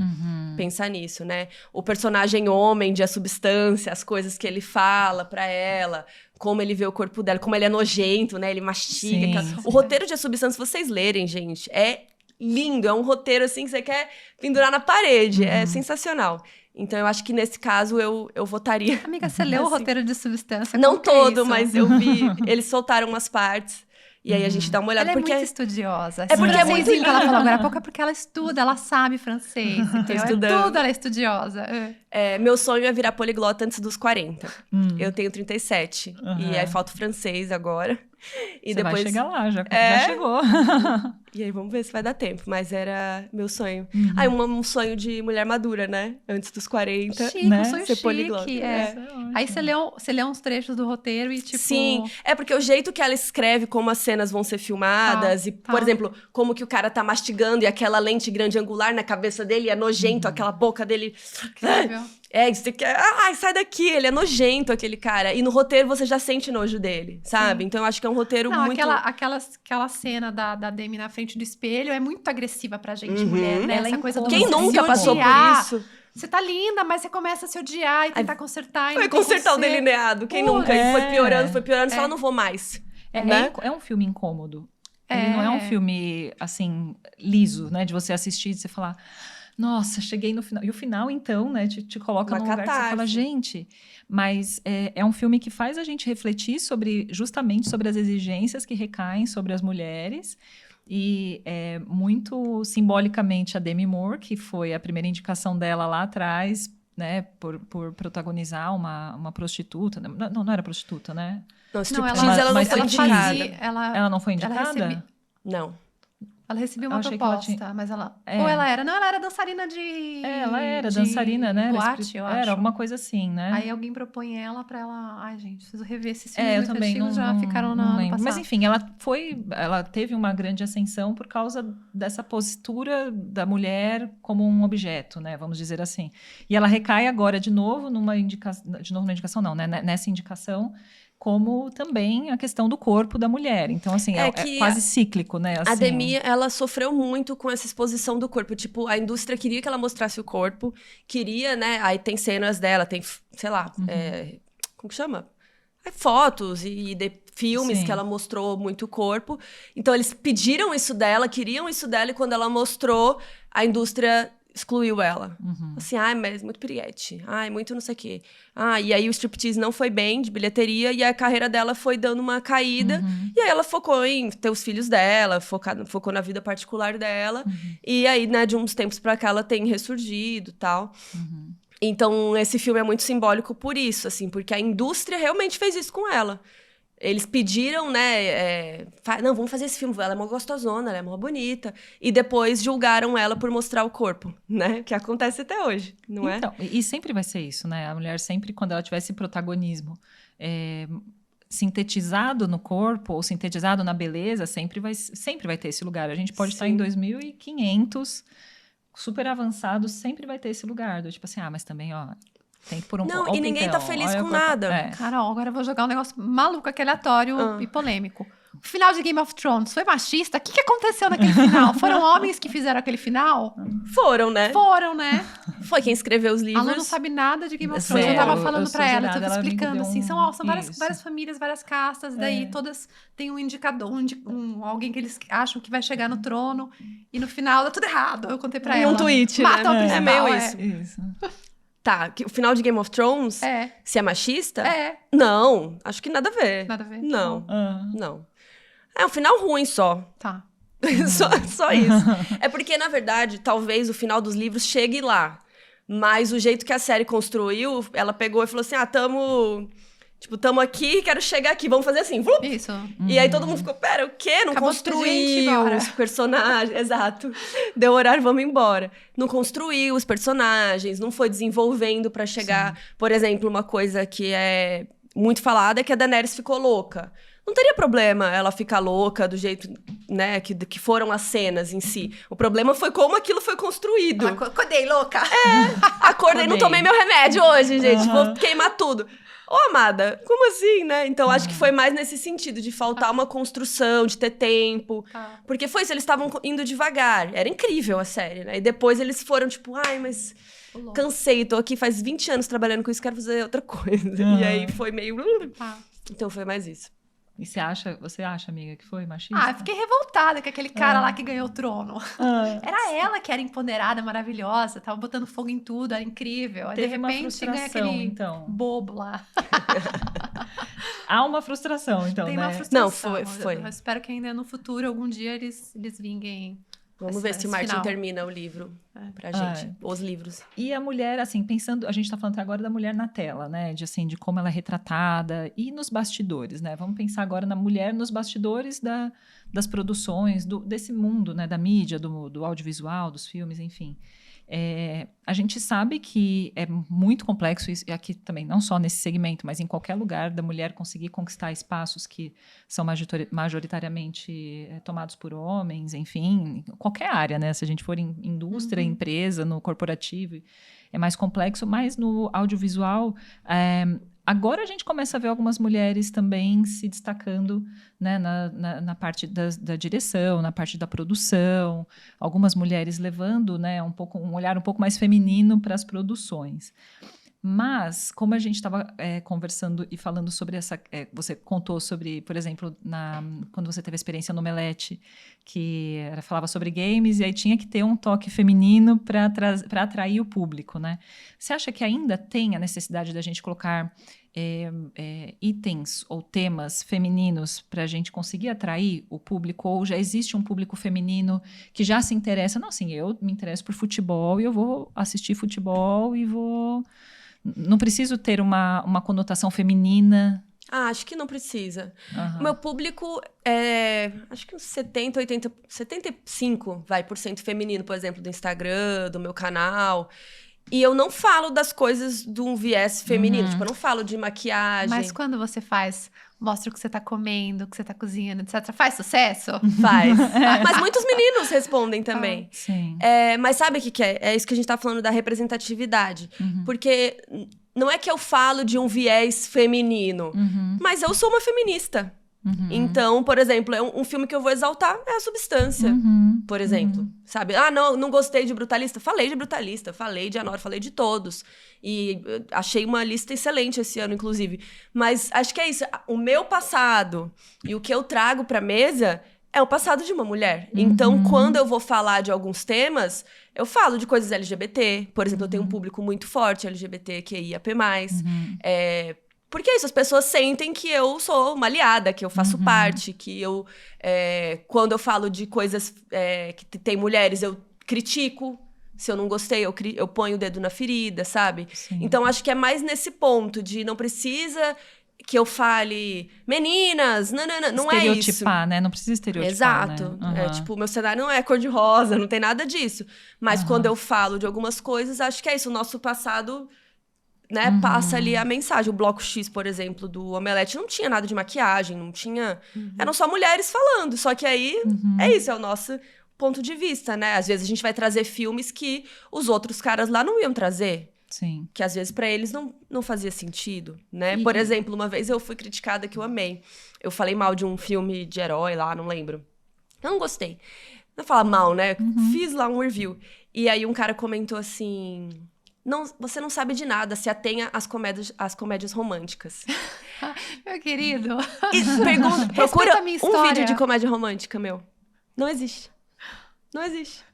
pensar nisso, né? O personagem homem de A Substância, as coisas que ele fala pra ela, como ele vê o corpo dela, como ele é nojento, né? Ele mastiga. O roteiro de A Substância, se vocês lerem, gente, é lindo. É um roteiro, assim, que você quer pendurar na parede. É sensacional. Então, eu acho que, nesse caso, eu votaria... Amiga, você leu o roteiro de Substância? Não todo, mas eu vi. Eles soltaram umas partes. E aí a gente dá uma olhada. Ela porque é muito estudiosa. É porque é muito lindo. Ela falou agora há pouco, é porque ela estuda, ela sabe francês. Estudando. Tudo ela é estudiosa. Meu sonho é virar poliglota antes dos 40. Eu tenho 37. E aí falta o francês agora. E Você depois vai chegar lá, já chegou. E aí vamos ver se vai dar tempo. Mas era meu sonho. Um sonho de mulher madura, né? Antes dos 40. Chique, né? um sonho Ser chique. poliglota. Aí você lê uns trechos do roteiro e tipo... Sim, porque o jeito que ela escreve como as cenas vão ser filmadas. Por exemplo, como que o cara tá mastigando e aquela lente grande angular na cabeça dele é nojento, aquela boca dele... Incrível. Você quer... sai daqui, ele é nojento, aquele cara. E no roteiro você já sente nojo dele, sabe? Sim. Então eu acho que é um roteiro muito... Aquela cena da Demi na frente do espelho é muito agressiva pra gente, mulher, né? Ela Essa coisa do Quem você nunca se passou odiar. por isso? Você tá linda, mas você começa a se odiar e tentar consertar. Foi consertar o delineado. Quem nunca? Ele foi piorando, você fala, não vou mais. É um filme incômodo. Ele não é um filme, assim, liso, né? De você assistir e você falar... Nossa, cheguei no final. E o final, então, né, te coloca num lugar que você fala, gente... Mas é um filme que faz a gente refletir justamente sobre as exigências que recaem sobre as mulheres. E muito simbolicamente a Demi Moore, que foi a primeira indicação dela lá atrás, né, por protagonizar uma prostituta. Não era prostituta, né? Não, ela não foi indicada. Ela não foi indicada? Não. Ela recebeu uma proposta, mas ela... Ou ela era... Não, ela era dançarina de... ela era dançarina, né? Boate, eu acho. Era alguma coisa assim, né? Aí alguém propõe ela pra ela... Ai, gente, preciso rever esses filmes eu também antigos, já ficaram no passado. Mas enfim, ela teve uma grande ascensão por causa dessa postura da mulher como um objeto, né? Vamos dizer assim. E ela recai agora de novo numa indicação... De novo na indicação não, né? Nessa indicação... como também a questão do corpo da mulher. Então, assim, é quase cíclico, né? Assim. A Demi, ela sofreu muito com essa exposição do corpo. Tipo, a indústria queria que ela mostrasse o corpo, queria, né? Aí tem cenas dela, tem, sei lá, como que chama? Fotos e de filmes Sim. que ela mostrou muito corpo. Então, eles pediram isso dela, queriam isso dela, e quando ela mostrou, a indústria excluiu ela. Assim, mas muito piriguete. Muito não sei o quê. E aí o striptease não foi bem de bilheteria, e a carreira dela foi dando uma caída. E aí ela focou em ter os filhos dela, focou na vida particular dela. E aí, né, de uns tempos pra cá, ela tem ressurgido e tal. Então, esse filme é muito simbólico por isso, assim, porque a indústria realmente fez isso com ela. Eles pediram, né, não, vamos fazer esse filme, ela é mó gostosona, ela é mó bonita. E depois julgaram ela por mostrar o corpo, né, que acontece até hoje, não é? Então, e sempre vai ser isso, né? A mulher sempre, quando ela tiver esse protagonismo sintetizado no corpo ou sintetizado na beleza, sempre vai ter esse lugar. A gente pode estar em 2500... super avançado, sempre vai ter esse lugar. Tipo assim, mas também, ó, tem que pôr um... Não, e ninguém tá feliz com nada. Carol, agora eu vou jogar um negócio maluco, aqui, aleatório e polêmico. O final de Game of Thrones foi machista? O que aconteceu naquele final? Foram homens que fizeram aquele final? Foram, né? Foi quem escreveu os livros. Ela não sabe nada de Game of Thrones. Eu tava falando pra ela, eu tava explicando, assim, são várias famílias, várias castas, daí todas têm um indicador, alguém que eles acham que vai chegar no trono, e no final dá tudo errado. Eu contei pra ela. Um tweet, Mata o né? principal, É meio isso. Tá, o final de Game of Thrones, se é machista? Não, acho que nada a ver. Nada a ver? Não, não. É um final ruim só. Tá. Só isso. É porque, na verdade, talvez o final dos livros chegue lá. Mas o jeito que a série construiu, ela pegou e falou assim, tamo aqui, quero chegar aqui, vamos fazer assim. Vlup! Isso. E aí todo mundo ficou, pera, o quê? Não Acabou de ter gente, construiu bora. os personagens. Exato. Deu horário, vamos embora. Não construiu os personagens, não foi desenvolvendo pra chegar... Por exemplo, uma coisa que é muito falada é que a Daenerys ficou louca. Não teria problema ela ficar louca do jeito, né, que foram as cenas em si. O problema foi como aquilo foi construído. Acordei louca. Acordei, não tomei meu remédio hoje, gente. Vou queimar tudo. Ô, amada, como assim, né? Então, acho que foi mais nesse sentido, de faltar uma construção, de ter tempo. Porque foi isso, eles estavam indo devagar. Era incrível a série, né? E depois eles foram, tipo, mas... cansei, tô aqui faz 20 anos trabalhando com isso, quero fazer outra coisa. E aí foi meio... Então, foi mais isso. E você acha, amiga, que foi machista? Eu fiquei revoltada com aquele cara lá que ganhou o trono. Era ela que era empoderada, maravilhosa, tava botando fogo em tudo, era incrível. Aí, de repente, ganha aquele bobo lá. Há uma frustração, então, Tem né? uma frustração. Não, foi. Eu espero que ainda no futuro, algum dia, eles vinguem. Vamos ver se o Martin final. termina o livro pra gente. Os livros. E a mulher, assim, pensando... A gente tá falando até agora da mulher na tela, né? De como ela é retratada. E nos bastidores, né? Vamos pensar agora na mulher nos bastidores das produções, desse mundo, né? Da mídia, do audiovisual, dos filmes, enfim. A gente sabe que é muito complexo, e aqui também, não só nesse segmento, mas em qualquer lugar da mulher conseguir conquistar espaços que são majoritariamente tomados por homens, enfim, qualquer área, né? Se a gente for em indústria, empresa, no corporativo, é mais complexo, mas no audiovisual... Agora a gente começa a ver algumas mulheres também se destacando, né, na parte da direção, na parte da produção, algumas mulheres levando, né, um olhar um pouco mais feminino para as produções. Mas, como a gente estava conversando e falando sobre essa... você contou sobre, por exemplo, quando você teve a experiência no Omelete, que falava sobre games, e aí tinha que ter um toque feminino para atrair o público, né? Você acha que ainda tem a necessidade da gente colocar itens ou temas femininos para a gente conseguir atrair o público? Ou já existe um público feminino que já se interessa? Não, assim, eu me interesso por futebol e eu vou assistir futebol e vou... Não preciso ter uma conotação feminina? Acho que não precisa. O meu público é, acho que uns 70, 80, 75% feminino, por exemplo, do Instagram, do meu canal. E eu não falo das coisas de um viés feminino. Tipo, eu não falo de maquiagem. Mas quando você mostra o que você tá comendo, o que você tá cozinhando, etc., faz sucesso? Faz. Mas muitos meninos respondem também. Sim. Mas sabe o que é? É isso que a gente tá falando da representatividade. Porque não é que eu falo de um viés feminino, mas eu sou uma feminista. Então, por exemplo, um filme que eu vou exaltar é A Substância, por exemplo. Sabe? Ah, não gostei de Brutalista. Falei de Brutalista, falei de Anora, falei de todos. E achei uma lista excelente esse ano, inclusive. Mas acho que é isso. O meu passado e o que eu trago pra mesa é o passado de uma mulher. Então, quando eu vou falar de alguns temas, eu falo de coisas LGBT. Por exemplo, eu tenho um público muito forte, LGBTQIAP+. Porque é isso, as pessoas sentem que eu sou uma aliada, que eu faço parte, que eu... quando eu falo de coisas que tem mulheres, eu critico. Se eu não gostei, eu ponho o dedo na ferida, sabe? Sim. Então, acho que é mais nesse ponto de não precisa que eu fale... Meninas, não é isso. Estereotipar, né? Não precisa estereotipar, Exato. né? Tipo, meu cenário não é cor-de-rosa, não tem nada disso. Mas quando eu falo de algumas coisas, acho que é isso. O nosso passado... né, passa ali a mensagem. O Bloco X, por exemplo, do Omelete, não tinha nada de maquiagem, não tinha... Eram só mulheres falando, só que aí é isso, é o nosso ponto de vista, né? Às vezes a gente vai trazer filmes que os outros caras lá não iam trazer. Sim. Que às vezes pra eles não fazia sentido, né? Por exemplo, uma vez eu fui criticada que eu amei. Eu falei mal de um filme de herói lá, não lembro. Eu não gostei. Não falar mal, né? Fiz lá um review. E aí um cara comentou assim... você não sabe de nada, se atenha às comédias românticas. Meu querido. E procura a minha um história. vídeo de comédia romântica, meu. Não existe. Não existe.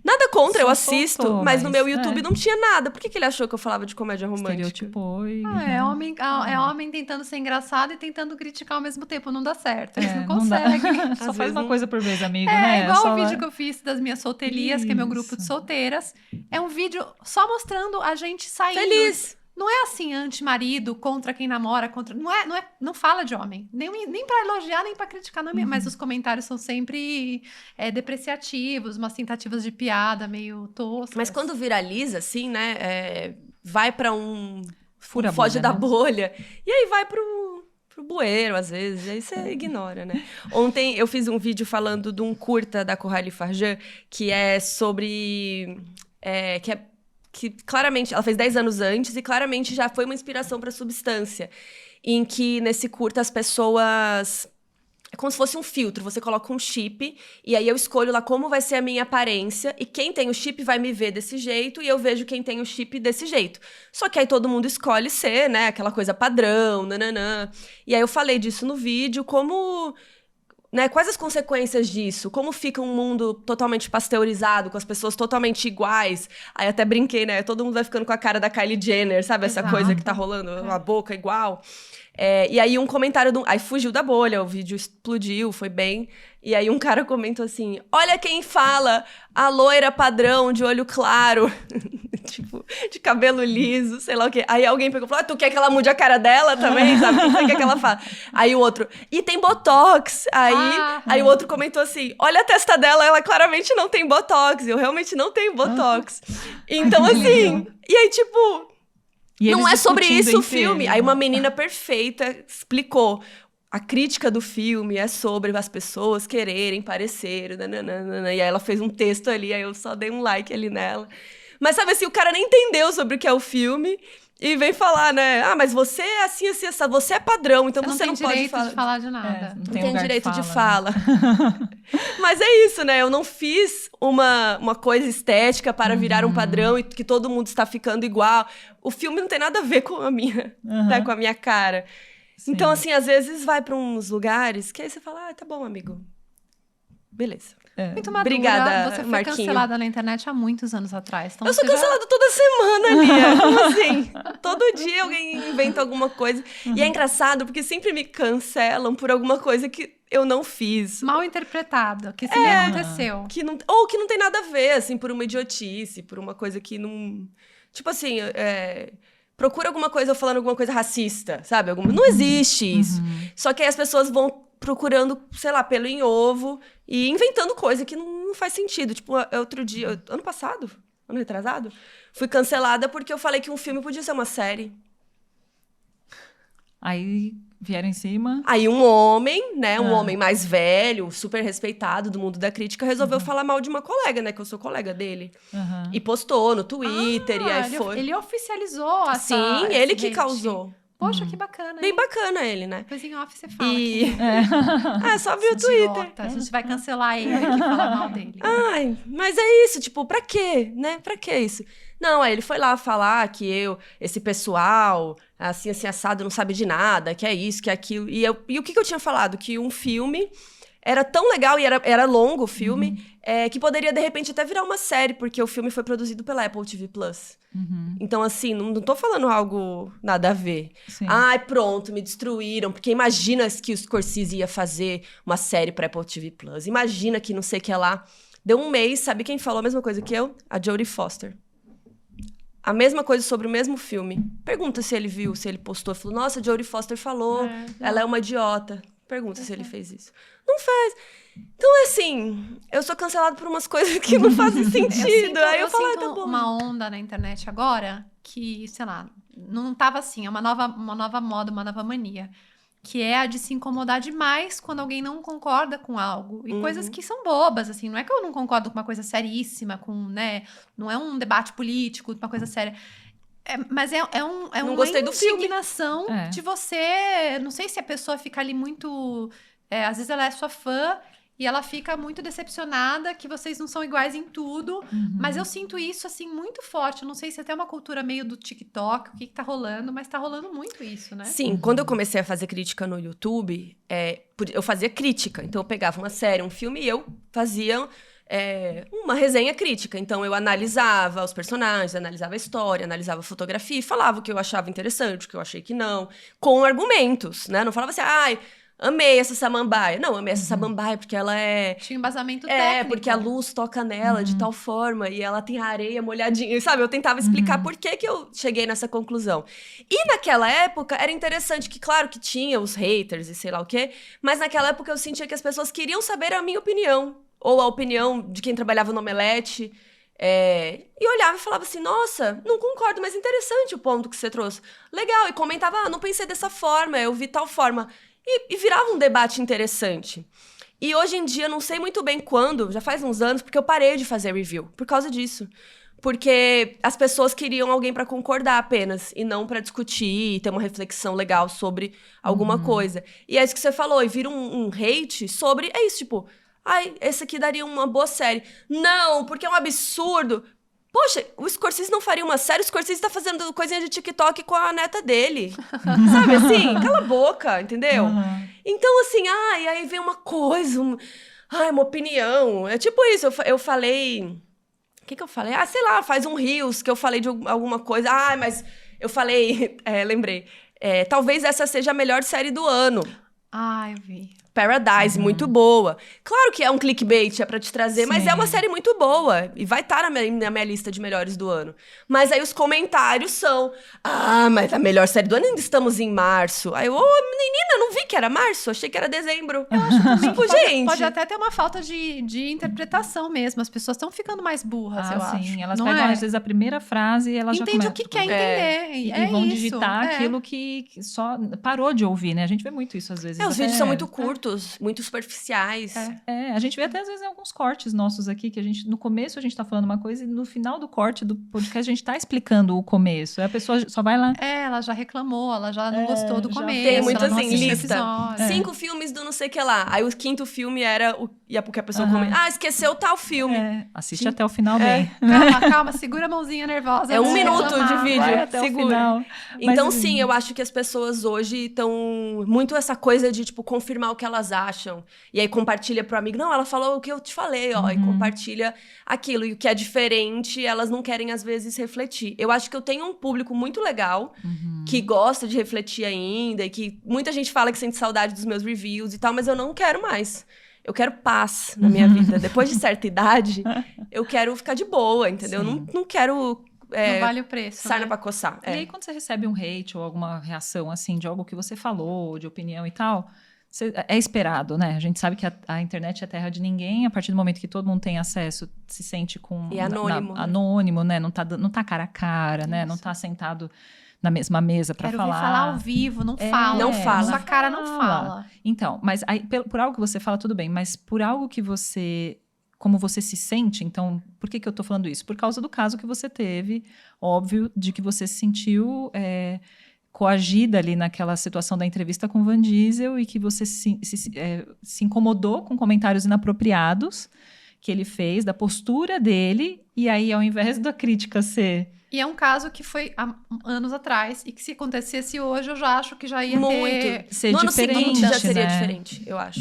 Nada contra, eu assisto, soltou, mas no mas, meu YouTube não tinha nada. Por que ele achou que eu falava de comédia romântica? Estereotipou e... É homem tentando ser engraçado e tentando criticar ao mesmo tempo. Não dá certo. Eles não não dá. conseguem. Só Às faz vezes uma não- coisa por vez, amigo, né? Igual Só o vídeo vai- que eu fiz das minhas solteirias, que é meu grupo de Isso. solteiras. É um vídeo só mostrando a gente saindo. Feliz. Não é assim, anti-marido, contra quem namora, contra... Não fala de homem. Nem pra elogiar, nem pra criticar. Não é mesmo. Mas os comentários são sempre depreciativos, umas tentativas de piada meio toscas. Mas quando viraliza, assim, né? Vai pra Fura a foge bolha, da né? bolha. E aí vai pro bueiro, às vezes. Aí você ignora, né? Ontem eu fiz um vídeo falando de um curta da Coralie Farjan, que é sobre... que claramente... Ela fez 10 anos antes e claramente já foi uma inspiração pra Substância. Em que, nesse curta, as pessoas... É como se fosse um filtro. Você coloca um chip e aí eu escolho lá como vai ser a minha aparência e quem tem o chip vai me ver desse jeito e eu vejo quem tem o chip desse jeito. Só que aí todo mundo escolhe ser, né? Aquela coisa padrão, nananã. E aí eu falei disso no vídeo, como... Né, quais as consequências disso? Como fica um mundo totalmente pasteurizado, com as pessoas totalmente iguais? Aí até brinquei, né? Todo mundo vai ficando com a cara da Kylie Jenner, sabe? Essa Exato. coisa que tá rolando, a boca igual. E aí um comentário... Aí fugiu da bolha, o vídeo explodiu, foi bem... E aí um cara comentou assim... Olha quem fala, a loira padrão de olho claro. Tipo, de cabelo liso, sei lá o quê. Aí alguém pegou e falou... tu quer que ela mude a cara dela também, sabe? O que você quer que ela faça? Aí o outro... E tem botox. Aí o outro comentou assim... Olha a testa dela, ela claramente não tem botox. Eu realmente não tenho botox. Então, assim... E aí, tipo... E Não eles é sobre discutindo isso o entre filme. eles, Aí uma né? menina perfeita explicou. A crítica do filme é sobre as pessoas quererem parecer. Nananana. E aí ela fez um texto ali, aí eu só dei um like ali nela. Mas sabe assim, o cara nem entendeu sobre o que é o filme e vem falar, né? Ah, mas você é assim, assim, assim, você é padrão, então você não não tem pode direito falar. de falar de nada. Não Não tem lugar direito de né? fala. Mas é isso, né? Eu não fiz uma coisa estética para virar um padrão e que todo mundo está ficando igual. O filme não tem nada a ver com a minha, né? Com a minha cara. Sim. Então, assim, às vezes vai para uns lugares que aí você fala, tá bom, amigo. Beleza. Muito madura. Obrigada, Você foi Marquinho. cancelada na internet há muitos anos atrás. Então Eu sou você já- cancelada toda semana, Lia. Como assim? Todo dia alguém inventa alguma coisa. E é engraçado porque sempre me cancelam por alguma coisa que eu não fiz. Mal interpretado, que isso nem aconteceu. Ou que não tem nada a ver, assim, por uma idiotice, por uma coisa que não... Tipo assim, procura alguma coisa ou falando alguma coisa racista, sabe? Não existe isso. Só que aí as pessoas vão procurando, sei lá, pelo em ovo e inventando coisa que não faz sentido. Tipo, outro dia, ano passado, ano retrasado, fui cancelada porque eu falei que um filme podia ser uma série. Aí vieram em cima. Aí um homem, né, um homem mais velho, super respeitado do mundo da crítica, resolveu falar mal de uma colega, né, que eu sou colega dele. E postou no Twitter, e aí foi... Ele oficializou essa... Sim, esse ele que hate. causou. Poxa, que bacana, Bem hein? bacana ele, né? Depois em off você fala E... que... só viu o Twitter. Idiota. A gente vai cancelar ele aqui, falar mal dele. Ai, mas é isso, tipo, pra quê, né? Pra que isso? Não, aí ele foi lá falar que esse pessoal, assim, assado, não sabe de nada, que é isso, que é aquilo. E o que eu tinha falado? Que um filme era tão legal, e era longo o filme, que poderia, de repente, até virar uma série, porque o filme foi produzido pela Apple TV+. Então, assim, não tô falando algo nada a ver. Sim. Ai, pronto, me destruíram, porque imagina que o Scorsese ia fazer uma série pra Apple TV+. Imagina que não sei o que lá. Deu um mês, sabe quem falou a mesma coisa que eu? A Jodie Foster. A mesma coisa sobre o mesmo filme. Pergunta se ele viu, se ele postou. Falou, nossa, a Jodie Foster falou, ela é uma idiota. Pergunta se ele fez isso. Não fez. Então, assim, eu sou cancelada por umas coisas que não fazem sentido. Aí eu falo, tá bom. Uma onda na internet agora que, sei lá, não tava assim. É uma nova moda, uma nova mania. Que é a de se incomodar demais quando alguém não concorda com algo. E coisas que são bobas, assim. Não é que eu não concordo com uma coisa seríssima, né? Não é um debate político, uma coisa séria. Mas é não uma gostei do filme. indignação de você... Não sei se a pessoa fica ali muito... às vezes ela é sua fã e ela fica muito decepcionada que vocês não são iguais em tudo. Mas eu sinto isso, assim, muito forte. Eu não sei se é até uma cultura meio do TikTok, o que tá rolando, mas tá rolando muito isso, né? Sim, quando eu comecei a fazer crítica no YouTube, eu fazia crítica. Então, eu pegava uma série, um filme e eu fazia... uma resenha crítica. Então, eu analisava os personagens, analisava a história, analisava a fotografia e falava o que eu achava interessante, o que eu achei que não, com argumentos, né? Não falava assim, amei essa samambaia. Não, amei essa samambaia porque ela tinha embasamento técnico. Porque a luz toca nela de tal forma e ela tem a areia molhadinha, sabe? Eu tentava explicar por que eu cheguei nessa conclusão. E naquela época, era interessante que, claro que tinha os haters e sei lá o quê, mas naquela época eu sentia que as pessoas queriam saber a minha opinião. Ou a opinião de quem trabalhava no Omelete. E olhava e falava assim, nossa, não concordo, mas interessante o ponto que você trouxe. Legal, e comentava, não pensei dessa forma, eu vi tal forma. E virava um debate interessante. E hoje em dia, não sei muito bem quando, já faz uns anos, porque eu parei de fazer review, por causa disso. Porque as pessoas queriam alguém para concordar apenas, e não para discutir e ter uma reflexão legal sobre alguma coisa. E é isso que você falou, e vira um hate sobre, isso, tipo... esse aqui daria uma boa série. Não, porque é um absurdo. Poxa, o Scorsese não faria uma série, o Scorsese tá fazendo coisinha de TikTok com a neta dele. Sabe assim? Cala a boca, entendeu? Então, assim, aí vem uma coisa, uma opinião. É tipo isso, eu falei... O que eu falei? Sei lá, faz um Reels que eu falei de alguma coisa. Mas eu falei... lembrei. Talvez essa seja a melhor série do ano. Eu vi. Paradise, muito boa. Claro que é um clickbait, é pra te trazer, mas é uma série muito boa. E vai estar na minha lista de melhores do ano. Mas aí os comentários são... mas a melhor série do ano ainda estamos em março. Aí eu, menina, não vi que era março, achei que era dezembro. Eu acho também tipo, que pode até ter uma falta de interpretação mesmo. As pessoas estão ficando mais burras, eu acho. Sim, elas pegam às vezes a primeira frase e elas já começam... Entende o que quer entender. E vão digitar aquilo que só parou de ouvir, né? A gente vê muito isso às vezes. Os vídeos são muito curtos. Muito superficiais. A gente vê até às vezes em alguns cortes nossos aqui, que no começo a gente tá falando uma coisa e no final do corte do podcast a gente tá explicando o começo. A pessoa só vai lá. Ela já reclamou, ela já não gostou do começo. Tem muito assim, lista. 5 filmes do não sei o que lá. Aí o 5º filme era e é porque a pessoa comenta, esqueceu tal filme. Assiste até o final bem. Calma, segura a mãozinha nervosa. É 1 minuto de vídeo. Vai até o final. Então, sim, eu acho que as pessoas hoje estão muito essa coisa de, tipo, confirmar o que elas acham. E aí compartilha pro amigo. Não, ela falou o que eu te falei, e compartilha aquilo. E o que é diferente, elas não querem, às vezes, refletir. Eu acho que eu tenho um público muito legal, que gosta de refletir ainda, e que muita gente fala que sente saudade dos meus reviews e tal, mas eu não quero mais. Eu quero paz na minha vida. Depois de certa idade, eu quero ficar de boa, entendeu? Não quero... não vale o preço, sarna pra coçar. E aí, quando você recebe um hate ou alguma reação, assim, de algo que você falou, de opinião e tal... É esperado, né? A gente sabe que a internet é terra de ninguém. A partir do momento que todo mundo tem acesso, se sente com... E anônimo. Anônimo, né? Não tá cara a cara, né? Não tá sentado na mesma mesa para falar. Quero ouvir falar ao vivo, não fala. Não fala. Sua cara não fala. Então, mas aí, por algo que você fala, tudo bem. Mas por algo que você... Como você se sente, então... Por que eu tô falando isso? Por causa do caso que você teve, óbvio, de que você se sentiu... coagida ali naquela situação da entrevista com o Van Diesel e que você se incomodou com comentários inapropriados que ele fez, da postura dele, e aí ao invés da crítica ser... E é um caso que foi há anos atrás, e que se acontecesse hoje, eu já acho que já ia ser no ano diferente, seguinte já seria né? diferente, eu acho.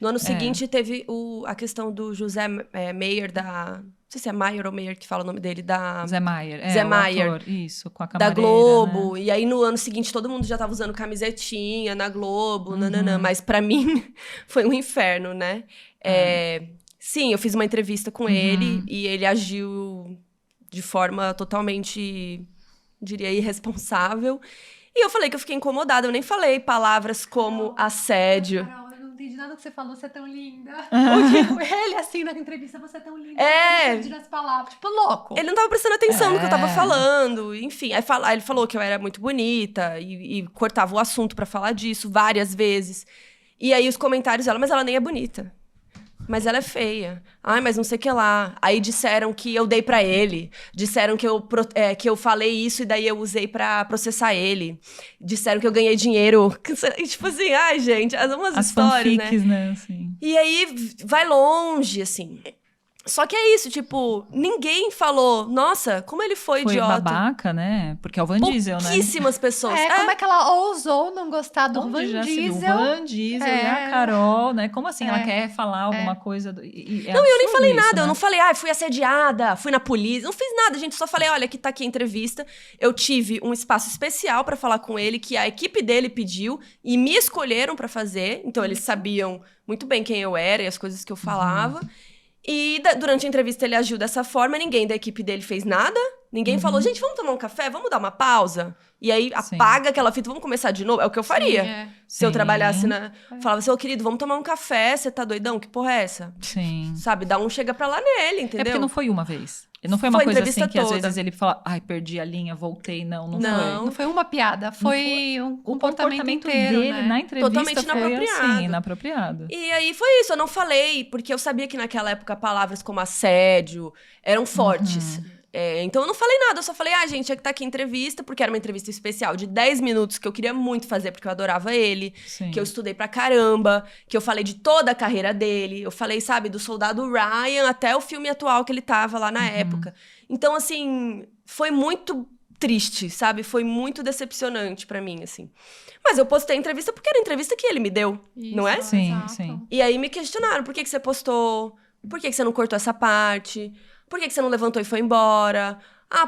No ano seguinte teve a questão do José Maier não sei se é Maier ou Maier que fala o nome dele, Zé Maier. Zé o Maier. ator, isso, com a Da camareira, Globo. né? E aí, no ano seguinte, todo mundo já tava usando camisetinha na Globo, nananã. Mas pra mim, foi um inferno, né? Sim, eu fiz uma entrevista com ele e ele agiu de forma totalmente, diria, irresponsável. E eu falei que eu fiquei incomodada. Eu nem falei palavras como assédio. Carol, eu não entendi nada que você falou, você é tão linda. Eu digo, ele assim na entrevista, você é tão linda. Eu não entendi as palavras, tipo, louco. Ele não tava prestando atenção no que eu tava falando. Enfim, aí ele falou que eu era muito bonita e cortava o assunto pra falar disso várias vezes. E aí os comentários dela, mas ela nem é bonita. Mas ela é feia. Ai, mas não sei o que lá. Aí disseram que eu dei pra ele. Disseram que eu falei isso e daí eu usei pra processar ele. Disseram que eu ganhei dinheiro. E, tipo assim, ai, gente, umas as histórias, fanfics, né? Assim. E aí vai longe, assim. Só que é isso, tipo, ninguém falou, nossa, como ele foi idiota. Babaca, né? Porque é o Van Diesel, né? Pouquíssimas pessoas. Como é que ela ousou não gostar do Onde Van já se viu? Diesel? O Van Diesel e a Carol, né? Como assim? Ela quer falar alguma coisa... Não, eu nem falei nada. Né? Eu não falei, fui assediada, fui na polícia. Não fiz nada, gente. Só falei, olha, aqui tá aqui a entrevista. Eu tive um espaço especial pra falar com ele, que a equipe dele pediu e me escolheram pra fazer. Então, eles sabiam muito bem quem eu era e as coisas que eu falava. E durante a entrevista ele agiu dessa forma, ninguém da equipe dele fez nada. Ninguém falou, gente, vamos tomar um café? Vamos dar uma pausa? E aí apaga aquela fita, vamos começar de novo? É o que eu faria. Se eu trabalhasse falava assim, ô querido, vamos tomar um café, você tá doidão? Que porra é essa? Sim. Sabe, dá um chega pra lá nele, entendeu? É porque não foi uma vez. Não foi uma coisa assim que às vezes ele fala, perdi a linha, voltei. Não foi. Não foi uma piada, foi um comportamento inteiro, dele, né? na entrevista totalmente inapropriado. Assim, inapropriado. E aí foi isso, eu não falei, porque eu sabia que naquela época palavras como assédio eram fortes. Então eu não falei nada, eu só falei, gente, é que tá aqui a entrevista, porque era uma entrevista especial de 10 minutos que eu queria muito fazer, porque eu adorava ele, que eu estudei pra caramba, que eu falei de toda a carreira dele, eu falei, sabe, do Soldado Ryan até o filme atual que ele tava lá na época. Então, assim, foi muito triste, sabe? Foi muito decepcionante pra mim, assim. Mas eu postei a entrevista porque era a entrevista que ele me deu, não é? Sim, Exato. sim. E aí me questionaram, por que você postou? Por que você não cortou essa parte? Por que você não levantou e foi embora?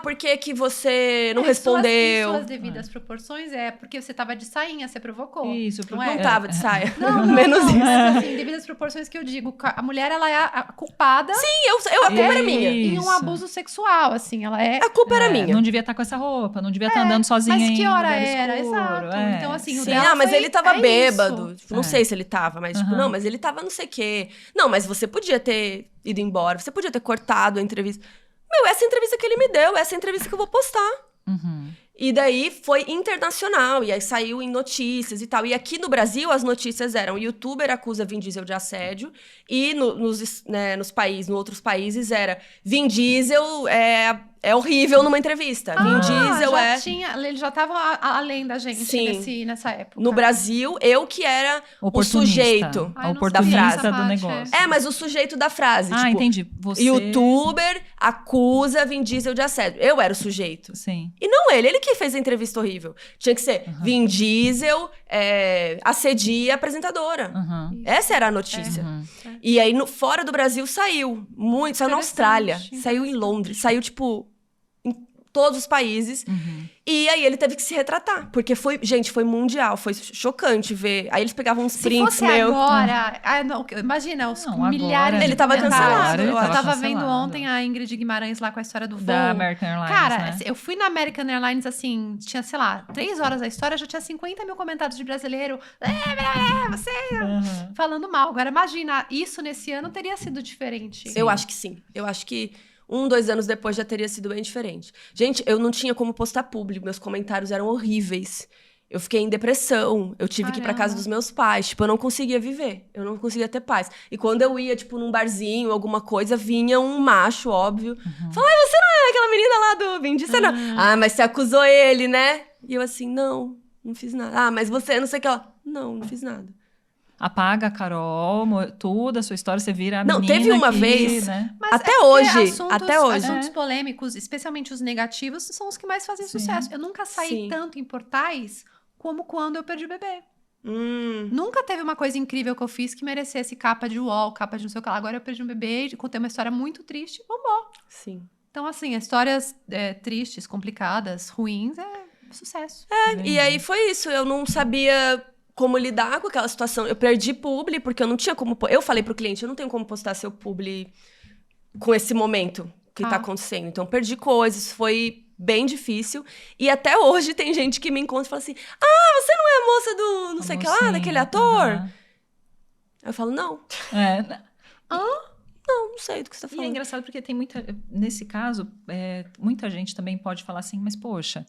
Por que você não respondeu? Suas devidas proporções porque você tava de sainha, você provocou. Isso, não tava de saia. Não, menos isso. Mas assim, devidas proporções que eu digo, a mulher, ela é a culpada. Sim, a culpa era minha. Em um abuso sexual, assim, ela é... A culpa era minha. Não devia estar com essa roupa, não devia estar andando sozinha mas que hora em era? escuro. Exato. Então, assim, o Sim, dela mas ele tava bêbado. Isso. Tipo, não sei se ele tava, mas tipo, não, mas ele tava não sei o quê. Não, mas você podia ter ido embora, você podia ter cortado a entrevista. Essa é a entrevista que ele me deu, essa é a entrevista que eu vou postar. E daí foi internacional, e aí saiu em notícias e tal. E aqui no Brasil, as notícias eram: youtuber acusa Vin Diesel de assédio. E nos outros países era: Vin Diesel é horrível numa entrevista. Vin Diesel ele já tava além da gente nessa época. No Brasil, eu que era o sujeito da frase do parte, negócio. Mas o sujeito da frase. Tipo, entendi. Você... Youtuber acusa Vin Diesel de assédio. Eu era o sujeito. Sim. E não ele que fez a entrevista horrível. Tinha que ser Vin Diesel assedia a apresentadora. Essa era a notícia. E aí, fora do Brasil, saiu muito. Saiu na Austrália, saiu em Londres, saiu, tipo, em todos os países. E aí ele teve que se retratar, porque foi mundial, foi chocante ver. Aí eles pegavam uns prints meus. Agora, imagina, os milhares. Ele tava cancelado. Eu tava vendo ontem a Ingrid Guimarães lá com a história do voo. Da American Airlines, cara, eu fui na American Airlines, assim, tinha, sei lá, 3 horas da história, já tinha 50 mil comentários de brasileiro. Você falando mal. Agora, imagina, isso nesse ano teria sido diferente. Eu acho que sim. Eu acho que 2 anos depois já teria sido bem diferente. Gente, eu não tinha como postar público. Meus comentários eram horríveis. Eu fiquei em depressão. Eu tive que ir pra casa dos meus pais. Tipo, eu não conseguia viver. Eu não conseguia ter paz. E quando eu ia, tipo, num barzinho, alguma coisa, vinha um macho, óbvio. Falava, você não é aquela menina lá do Vin Diesel, não. Mas você acusou ele, né? E eu assim, não fiz nada. Ah, mas você, não sei o que. Ela, não fiz nada. Apaga a Carol, toda a sua história, você vira a Não, menina teve uma que, vez... né? Mas Até porque hoje, até hoje. Assuntos polêmicos, especialmente os negativos, são os que mais fazem sucesso. Eu nunca saí tanto em portais como quando eu perdi o bebê. Nunca teve uma coisa incrível que eu fiz que merecesse capa de UOL, capa de não sei o que lá. Agora eu perdi um bebê e contei uma história muito triste, bombou. Sim. Então, assim, histórias tristes, complicadas, ruins, é sucesso. E aí foi isso. Eu não sabia como lidar com aquela situação. Eu perdi publi, porque eu não tinha como... Eu falei pro cliente, eu não tenho como postar seu publi com esse momento que tá acontecendo. Então, perdi coisas, foi bem difícil. E até hoje tem gente que me encontra e fala assim, você não é a moça do não sei o que lá, daquele ator? Eu falo, não. Não sei do que você tá falando. E é engraçado porque tem muita... Nesse caso, muita gente também pode falar assim, mas poxa,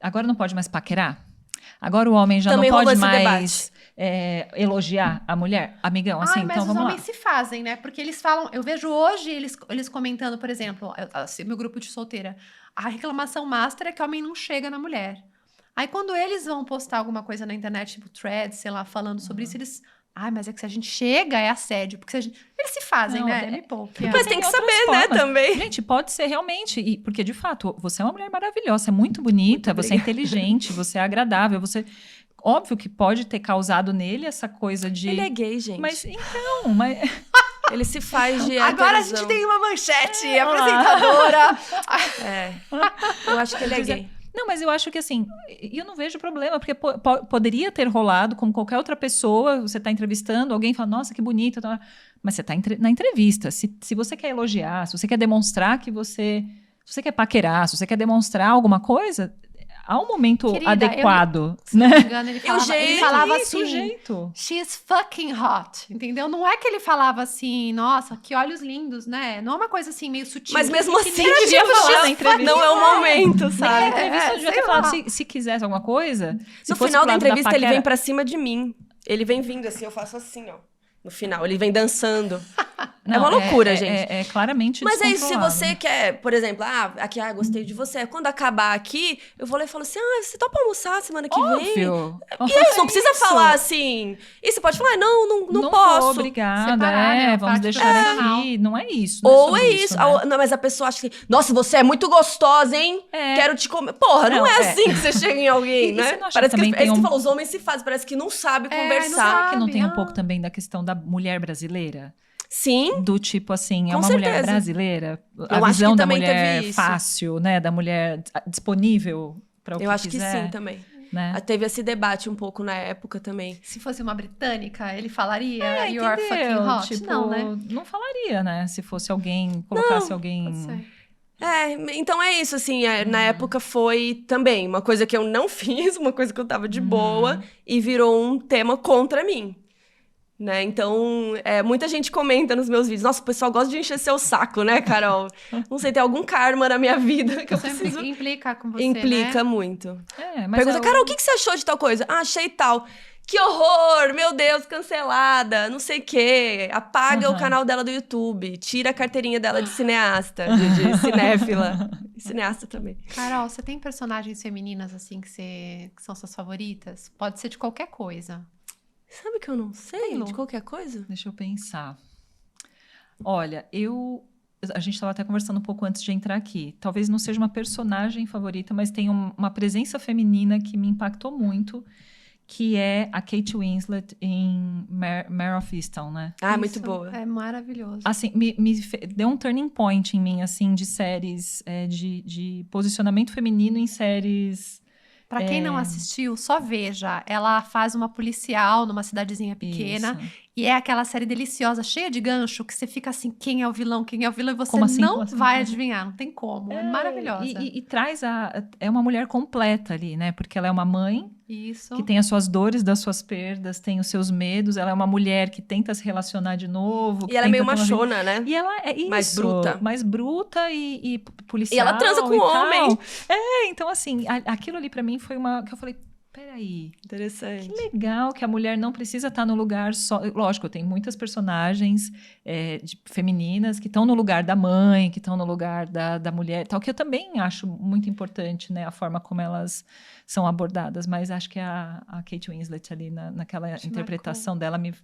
agora não pode mais paquerar? Agora o homem já também não pode mais elogiar a mulher? Amigão, assim, mas então vamos lá. os homens se fazem, né? Porque eles falam... Eu vejo hoje eles comentando, por exemplo, assim, meu grupo de solteira. A reclamação master é que o homem não chega na mulher. Aí quando eles vão postar alguma coisa na internet, tipo threads, sei lá, falando sobre isso, eles... mas é que se a gente chega, é assédio. Porque se a gente... Eles se fazem, né? Me poupe. Mas tem que saber, né, também. Gente, pode ser realmente. Porque, de fato, você é uma mulher maravilhosa, você é muito bonita, você é inteligente, você é agradável, você... Óbvio que pode ter causado nele essa coisa de... Ele é gay, gente. Mas, então... Ele se faz de Agora a gente tem uma manchete, apresentadora. Eu acho que ele é gay. Não, mas eu acho que assim, eu não vejo problema, porque poderia ter rolado como qualquer outra pessoa, você está entrevistando, alguém fala, nossa, que bonita, mas você está na entrevista. Se você quer elogiar, se você quer demonstrar que se você quer paquerar, se você quer demonstrar alguma coisa, há um momento adequado, se né? não me engano, ele falava assim, o jeito. She's fucking hot, entendeu? Não é que ele falava assim, nossa, que olhos lindos, né? Não é uma coisa assim, meio sutil. Mas mesmo assim, nem devia falar na entrevista. Não é o momento, sabe? Na entrevista, eu devia ter falado, se quisesse alguma coisa... No final da entrevista, ele vem pra cima de mim. Ele vem vindo assim, eu faço assim, ó. No final, ele vem dançando. Não, é uma loucura, gente. É claramente Mas aí, se você quer, por exemplo, gostei de você. Quando acabar aqui, eu vou lá e falo assim, você topa almoçar semana que vem? Óbvio. E aí, não precisa falar assim. E você pode falar, não posso. Tô, obrigada, separar, né, vamos deixar aqui. Não é isso. Ou é isso. Né? Não, mas a pessoa acha que, nossa, você é muito gostosa, hein? Quero te comer. Porra, não é assim que você chega em alguém, né? Parece que é isso que você fala, os homens se fazem, parece que não sabe conversar. Não sabe que não tem um pouco também da questão da mulher brasileira? Sim. Do tipo assim, é uma certeza. mulher brasileira. Eu a visão da também mulher teve isso. fácil, né? Da mulher disponível para o que quiser. Eu acho que sim também. Né? Teve esse debate um pouco na época também. Se fosse uma britânica, ele falaria You are fucking hot? Tipo, não, né? Não falaria, né? Se fosse alguém, colocasse alguém... Pode ser. Então é isso, assim, na época foi também uma coisa que eu não fiz, uma coisa que eu tava de boa, e virou um tema contra mim. Né? Então, muita gente comenta nos meus vídeos, nossa, o pessoal gosta de encher seu saco, né, Carol? Não sei, tem algum karma na minha vida que eu preciso... Implica com você, Implica né? muito. Mas pergunta, Carol, o que você achou de tal coisa? Achei tal. Que horror, meu Deus, cancelada, não sei o quê. Apaga o canal dela do YouTube, tira a carteirinha dela de cineasta, de cinéfila. Cineasta também. Carol, você tem personagens femininas, assim, que são suas favoritas? Pode ser de qualquer coisa. Sabe que eu não sei de qualquer coisa? Deixa eu pensar. Olha, a gente estava até conversando um pouco antes de entrar aqui. Talvez não seja uma personagem favorita, mas tem uma presença feminina que me impactou muito, que é a Kate Winslet em Mare of Easttown, né? Muito boa. É maravilhoso. Assim, deu um turning point em mim, assim, de séries, de posicionamento feminino em séries... Pra quem não assistiu, só veja. Ela faz uma policial numa cidadezinha pequena. Isso. E é aquela série deliciosa, cheia de gancho, que você fica assim, quem é o vilão, e você não vai adivinhar, não tem como. É maravilhosa. E traz é uma mulher completa ali, né? Porque ela é uma mãe Isso. que tem as suas dores, das suas perdas, tem os seus medos. Ela é uma mulher que tenta se relacionar de novo. E ela é meio machona, né? E ela é isso. Mais bruta e policial. E ela transa com o homem. Então assim, aquilo ali pra mim foi que eu falei, peraí, Interessante. que legal que a mulher não precisa estar no lugar só... Lógico, tem muitas personagens femininas que estão no lugar da mãe, que estão no lugar da mulher, tal, que eu também acho muito importante, né? A forma como elas são abordadas. Mas acho que a Kate Winslet ali, naquela interpretação dela, me...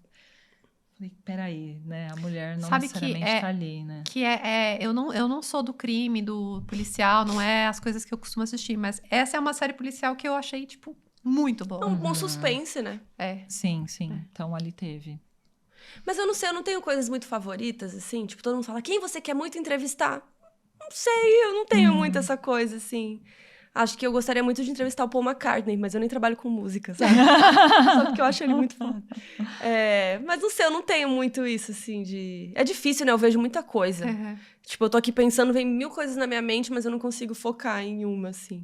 Falei, peraí, né? A mulher não necessariamente está ali, né? Eu não sou do crime, do policial, não é as coisas que eu costumo assistir, mas essa é uma série policial que eu achei, tipo, muito boa. É um bom suspense, né? Sim. Então ali teve. Mas eu não sei, eu não tenho coisas muito favoritas, assim. Tipo, todo mundo fala, quem você quer muito entrevistar? Não sei, eu não tenho muito essa coisa, assim. Acho que eu gostaria muito de entrevistar o Paul McCartney, mas eu nem trabalho com música, sabe? Só porque eu acho ele muito foda. Mas não sei, eu não tenho muito isso, assim, de... É difícil, né? Eu vejo muita coisa. Tipo, eu tô aqui pensando, vem 1000 coisas na minha mente, mas eu não consigo focar em uma, assim.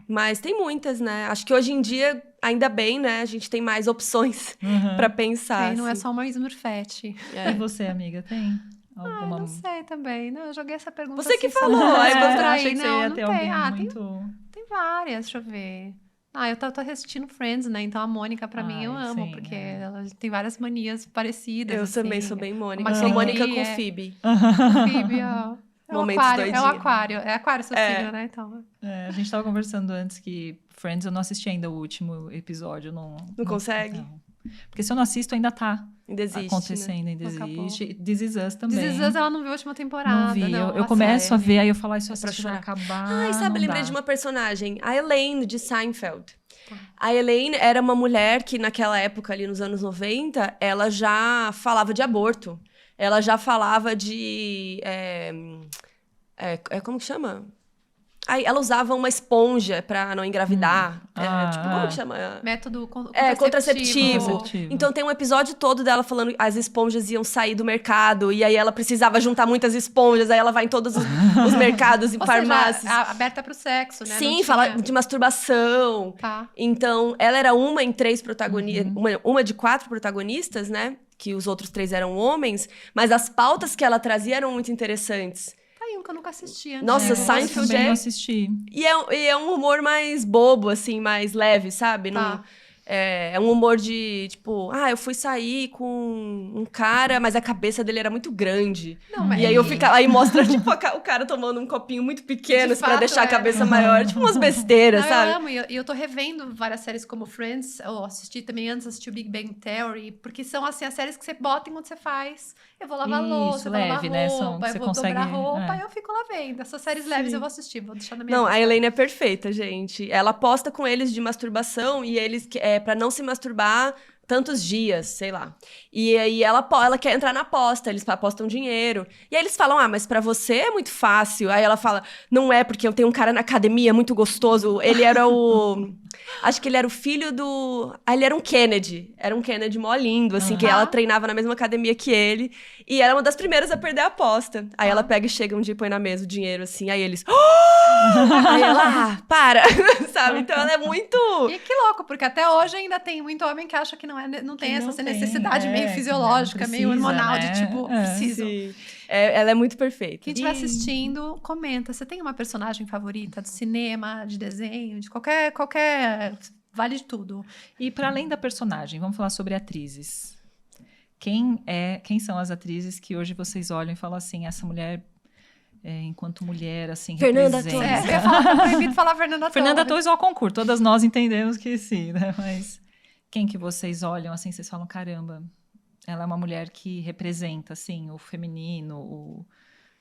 Mas tem muitas, né? Acho que hoje em dia, ainda bem, né? A gente tem mais opções pra pensar. Não é assim. só uma Smurfette. E você, amiga, tem? Alguma... Não sei também. Não, eu joguei essa pergunta. Você que assim, falou, aí eu você achei que você ia ter alguém muito... Tem várias, deixa eu ver. Eu tô assistindo Friends, né? Então a Mônica, pra mim, eu amo, sim, porque ela tem várias manias parecidas. Eu assim. também sou bem Mônica. Uma Sou Mônica alegria, com Phoebe. Phoebe, ó. Momentos É o aquário. É aquário seu signo, né? Então... a gente tava conversando antes que Friends, eu não assisti ainda o último episódio. Não consegue? Não. Porque se eu não assisto, ainda tá Ainda existe, acontecendo, né? ainda existe. This Is Us também. This Is Us, ela não viu a última temporada. Não vi. Não, eu começo a ver, aí eu falo, isso pra assistir vai chorar. acabar. Sabe, lembrei de uma personagem. A Elaine, de Seinfeld. A Elaine era uma mulher que, naquela época, ali nos anos 90, ela já falava de aborto. Ela já falava de... como que chama? Aí ela usava uma esponja pra não engravidar. Como que chama? Método contraceptivo. Então tem um episódio todo dela falando que as esponjas iam sair do mercado. E aí ela precisava juntar muitas esponjas. Aí ela vai em todos os mercados e farmácias. Seja, aberta pro sexo, né? Sim, fala de masturbação. Tá. Então, ela era uma em 3 protagonistas. Uma de 4 protagonistas, né? Que os outros 3 eram homens. Mas as pautas que ela trazia eram muito interessantes. Um que eu nunca assistia. Nossa, Seinfeld eu assisti. E é um humor mais bobo, assim, mais leve, sabe? Tá. É um humor de, tipo... eu fui sair com um cara, mas a cabeça dele era muito grande. E aí aí mostra, tipo, o cara tomando um copinho muito pequeno pra deixar a cabeça maior. Tipo, umas besteiras, sabe? Eu amo. E eu tô revendo várias séries como Friends. Eu assisti também antes, assisti o Big Bang Theory. Porque são, assim, as séries que você bota enquanto você faz. Eu vou lavar louça, eu vou lavar roupa, eu vou dobrar roupa. Aí eu fico lá vendo. Essas séries leves eu vou assistir, vou deixar na minha lista. A Elaine é perfeita, gente. Ela aposta com eles de masturbação e eles... pra não se masturbar tantos dias, sei lá. E aí ela quer entrar na aposta, eles apostam dinheiro. E aí eles falam, mas pra você é muito fácil. Aí ela fala, não é, porque eu tenho um cara na academia muito gostoso. Ele era o... Acho que ele era o filho do... ele era um Kennedy. Era um Kennedy mó lindo, assim, que ela treinava na mesma academia que ele. E era uma das primeiras a perder a aposta. Aí ela pega e chega um dia e põe na mesa o dinheiro, assim. Aí eles... Aí ela, para! Sabe? Então ela é muito... E que louco, porque até hoje ainda tem muito homem que acha que não tem essa necessidade meio fisiológica, precisa, meio hormonal, né? de tipo, preciso. Sim. Ela é muito perfeita. Quem estiver assistindo, comenta. Você tem uma personagem favorita do cinema, de desenho, de qualquer... Vale de tudo. E para além da personagem, vamos falar sobre atrizes. Quem são as atrizes que hoje vocês olham e falam assim, essa mulher... enquanto mulher, assim, Fernanda representa. Torres. Eu ia falar que é proibido falar Fernanda Torres. Fernanda Torres ao concurso, todas nós entendemos que sim, né? Mas quem que vocês olham, assim, vocês falam, caramba, ela é uma mulher que representa, assim, o feminino,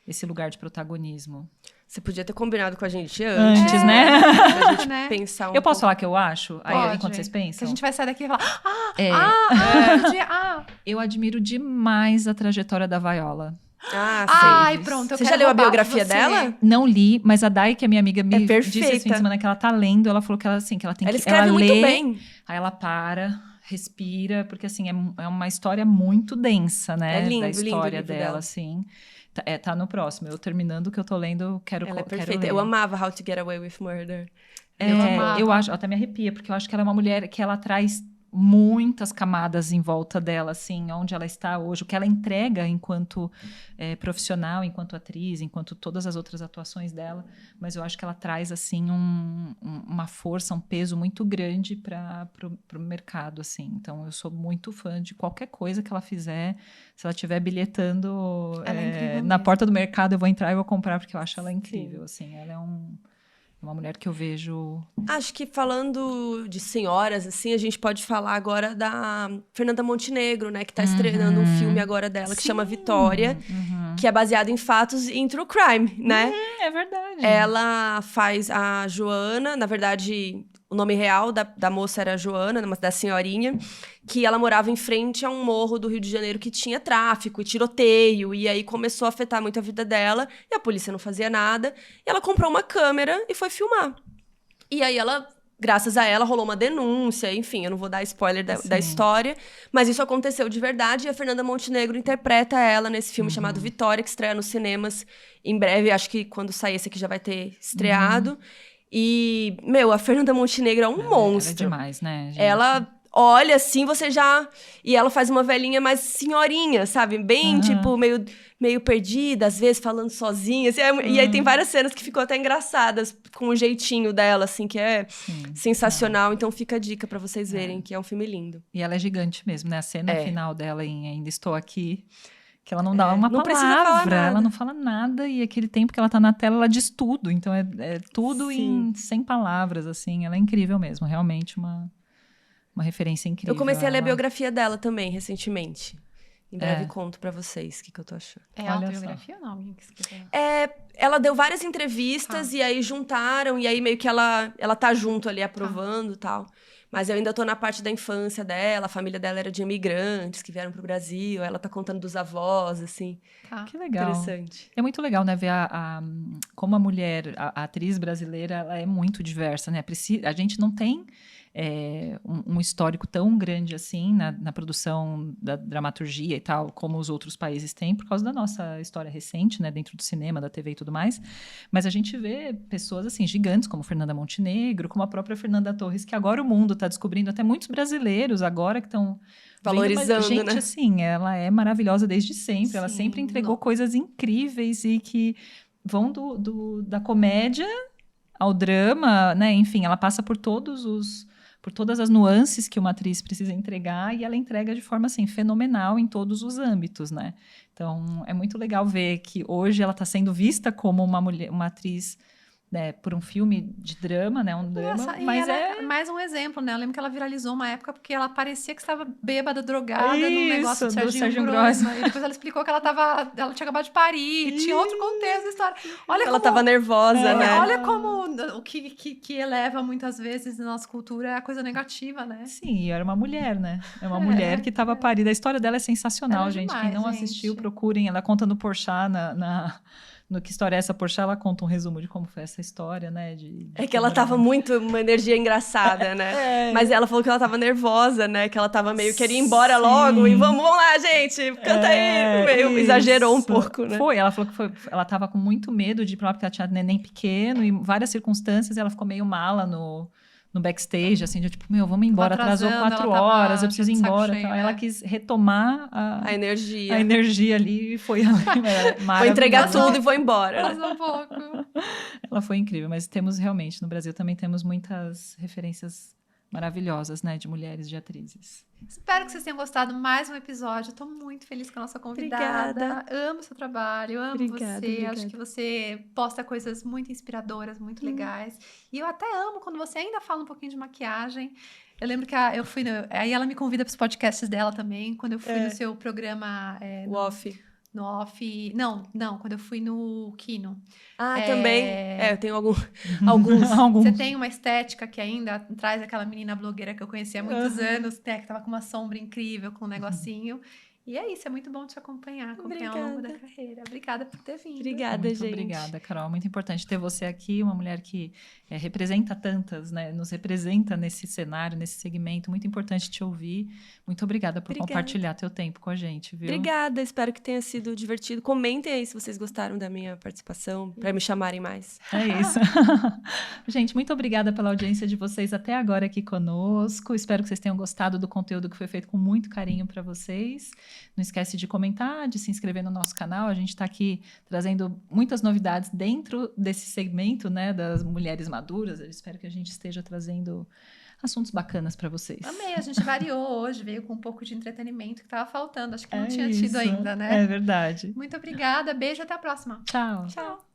esse lugar de protagonismo. Você podia ter combinado com a gente antes, né? Pra gente pensar Eu posso falar o que eu acho? Aí, Pode. enquanto vocês pensam? Que a gente vai sair daqui e falar... Eu admiro demais a trajetória da Viola. Ai, pronto. Você já leu a biografia dela? Não li, mas a Dai, que é minha amiga, me disse esse fim de perfeita. semana que ela tá lendo. Ela falou que ela, assim, que ela tem Ela que... escreve muito lê, bem. Aí ela para, respira, porque, assim, é uma história muito densa, né? É lindo, da lindo o história livro dela, dela. assim. Tá no próximo. Eu terminando o que eu tô lendo, quero Ela é quero perfeita. ler. Eu amava How to Get Away with Murder. Eu amava. Eu acho, até me arrepia, porque eu acho que ela é uma mulher que ela traz muitas camadas em volta dela, assim, onde ela está hoje, o que ela entrega enquanto profissional, enquanto atriz, enquanto todas as outras atuações dela, mas eu acho que ela traz, assim, uma força, um peso muito grande para o mercado, assim. Então, eu sou muito fã de qualquer coisa que ela fizer. Se ela estiver bilhetando na porta do mercado, eu vou entrar e vou comprar, porque eu acho ela incrível, assim. Ela é uma mulher que eu vejo... Acho que falando de senhoras, assim, a gente pode falar agora da Fernanda Montenegro, né? Que tá estreando um filme agora dela que chama Vitória, que é baseado em fatos em true crime, né? É verdade. Ela faz a Joana, na verdade, o nome real da moça era Joana, da senhorinha, que ela morava em frente a um morro do Rio de Janeiro que tinha tráfico e tiroteio, e aí começou a afetar muito a vida dela, e a polícia não fazia nada, e ela comprou uma câmera e foi filmar. E aí graças a ela, rolou uma denúncia, enfim, eu não vou dar spoiler da história, mas isso aconteceu de verdade, e a Fernanda Montenegro interpreta ela nesse filme chamado Vitória, que estreia nos cinemas em breve, acho que quando sair esse aqui já vai ter estreado. E, a Fernanda Montenegro é um monstro. Ela é demais, né, gente? Ela olha assim, você já... E ela faz uma velhinha mais senhorinha, sabe? Bem, tipo, meio perdida, às vezes falando sozinha. Assim, e aí tem várias cenas que ficam até engraçadas, com o jeitinho dela, assim, que é sensacional. Então fica a dica pra vocês verem, que é um filme lindo. E ela é gigante mesmo, né? A cena final dela em Ainda Estou Aqui... Que ela não dá uma não palavra, precisa falar nada. Ela não fala nada, e aquele tempo que ela tá na tela, ela diz tudo. Então, é tudo sem palavras, assim. Ela é incrível mesmo, realmente uma referência incrível. Eu comecei a ler a biografia dela também, recentemente. Em breve conto pra vocês o que eu tô achando. É autobiografia ou não? Alguém que escreveu? Ela deu várias entrevistas e aí juntaram, e aí meio que ela tá junto ali, aprovando e tal. Mas eu ainda tô na parte da infância dela, a família dela era de imigrantes que vieram pro Brasil, ela tá contando dos avós, assim. Que legal. Interessante. É muito legal, né, ver como a mulher, a atriz brasileira, ela é muito diversa, né? A gente não tem um histórico tão grande assim na produção da dramaturgia e tal, como os outros países têm, por causa da nossa história recente, né, dentro do cinema, da TV e tudo mais. Mas a gente vê pessoas assim gigantes, como Fernanda Montenegro, como a própria Fernanda Torres, que agora o mundo está descobrindo, até muitos brasileiros agora que estão valorizando, gente, né? Assim, ela é maravilhosa desde sempre. Sim, ela sempre entregou coisas incríveis e que vão da comédia ao drama, né? Enfim, ela passa por todas as nuances que uma atriz precisa entregar, e ela entrega de forma, assim, fenomenal em todos os âmbitos, né? Então, é muito legal ver que hoje ela está sendo vista como uma atriz, né, por um filme de drama, né? Um drama, Nossa, mas é mais um exemplo, né? Eu lembro que ela viralizou uma época porque ela parecia que estava bêbada, drogada no negócio do Serginho Grossman. E depois ela explicou que ela tinha acabado de parir, tinha outro contexto da história. Olha ela estava nervosa, né? Olha como o que eleva muitas vezes na nossa cultura é a coisa negativa, né? Sim, e era uma mulher, né? É uma mulher que estava parida. A história dela é sensacional, gente. Demais, quem não assistiu, procurem. Ela conta no Porchat, no Que História é Essa, Porchat, ela conta um resumo de como foi essa história, né? É que ela tava uma energia engraçada, né? Mas ela falou que ela tava nervosa, né? Que ela tava meio querendo ir embora logo. E vamos lá, gente! Canta aí! Meio exagerou um pouco, né? Ela falou que ela tava com muito medo de ir pra lá, porque ela tinha neném pequeno. E várias circunstâncias, ela ficou meio mala no backstage, assim, de tipo, vamos embora, atrasou 4 horas, eu preciso ir embora. Então, ela quis retomar a energia ali e foi vou entregar tudo e vou embora. Um pouco. Ela foi incrível, mas temos realmente, no Brasil também temos muitas referências maravilhosas, né, de mulheres, de atrizes. Espero que vocês tenham gostado mais um episódio. Estou muito feliz com a nossa convidada. Amo seu trabalho, amo você. Obrigada. Acho que você posta coisas muito inspiradoras, muito legais. E eu até amo quando você ainda fala um pouquinho de maquiagem. Eu lembro que eu fui... Aí ela me convida para os podcasts dela também. Quando eu fui no seu programa... No off... Não, quando eu fui no Kino. Também. Eu tenho alguns. Você tem uma estética que ainda traz aquela menina blogueira que eu conheci há muitos anos, né, que tava com uma sombra incrível, com um negocinho. E é isso, é muito bom te acompanhar ao longo da carreira. Obrigada por ter vindo. Obrigada, muito gente. Obrigada, Carol. Muito importante ter você aqui, uma mulher que representa tantas, né? Nos representa nesse cenário, nesse segmento. Muito importante te ouvir. Muito obrigada por compartilhar teu tempo com a gente, viu? Obrigada, espero que tenha sido divertido. Comentem aí se vocês gostaram da minha participação, para me chamarem mais. É isso. Gente, muito obrigada pela audiência de vocês até agora aqui conosco. Espero que vocês tenham gostado do conteúdo que foi feito com muito carinho para vocês. Não esquece de comentar, de se inscrever no nosso canal. A gente está aqui trazendo muitas novidades dentro desse segmento, né, das mulheres maduras. Eu espero que a gente esteja trazendo assuntos bacanas para vocês. Amei, a gente variou hoje, veio com um pouco de entretenimento que estava faltando. Acho que não tinha tido ainda, né? É verdade. Muito obrigada, beijo, até a próxima. Tchau. Tchau.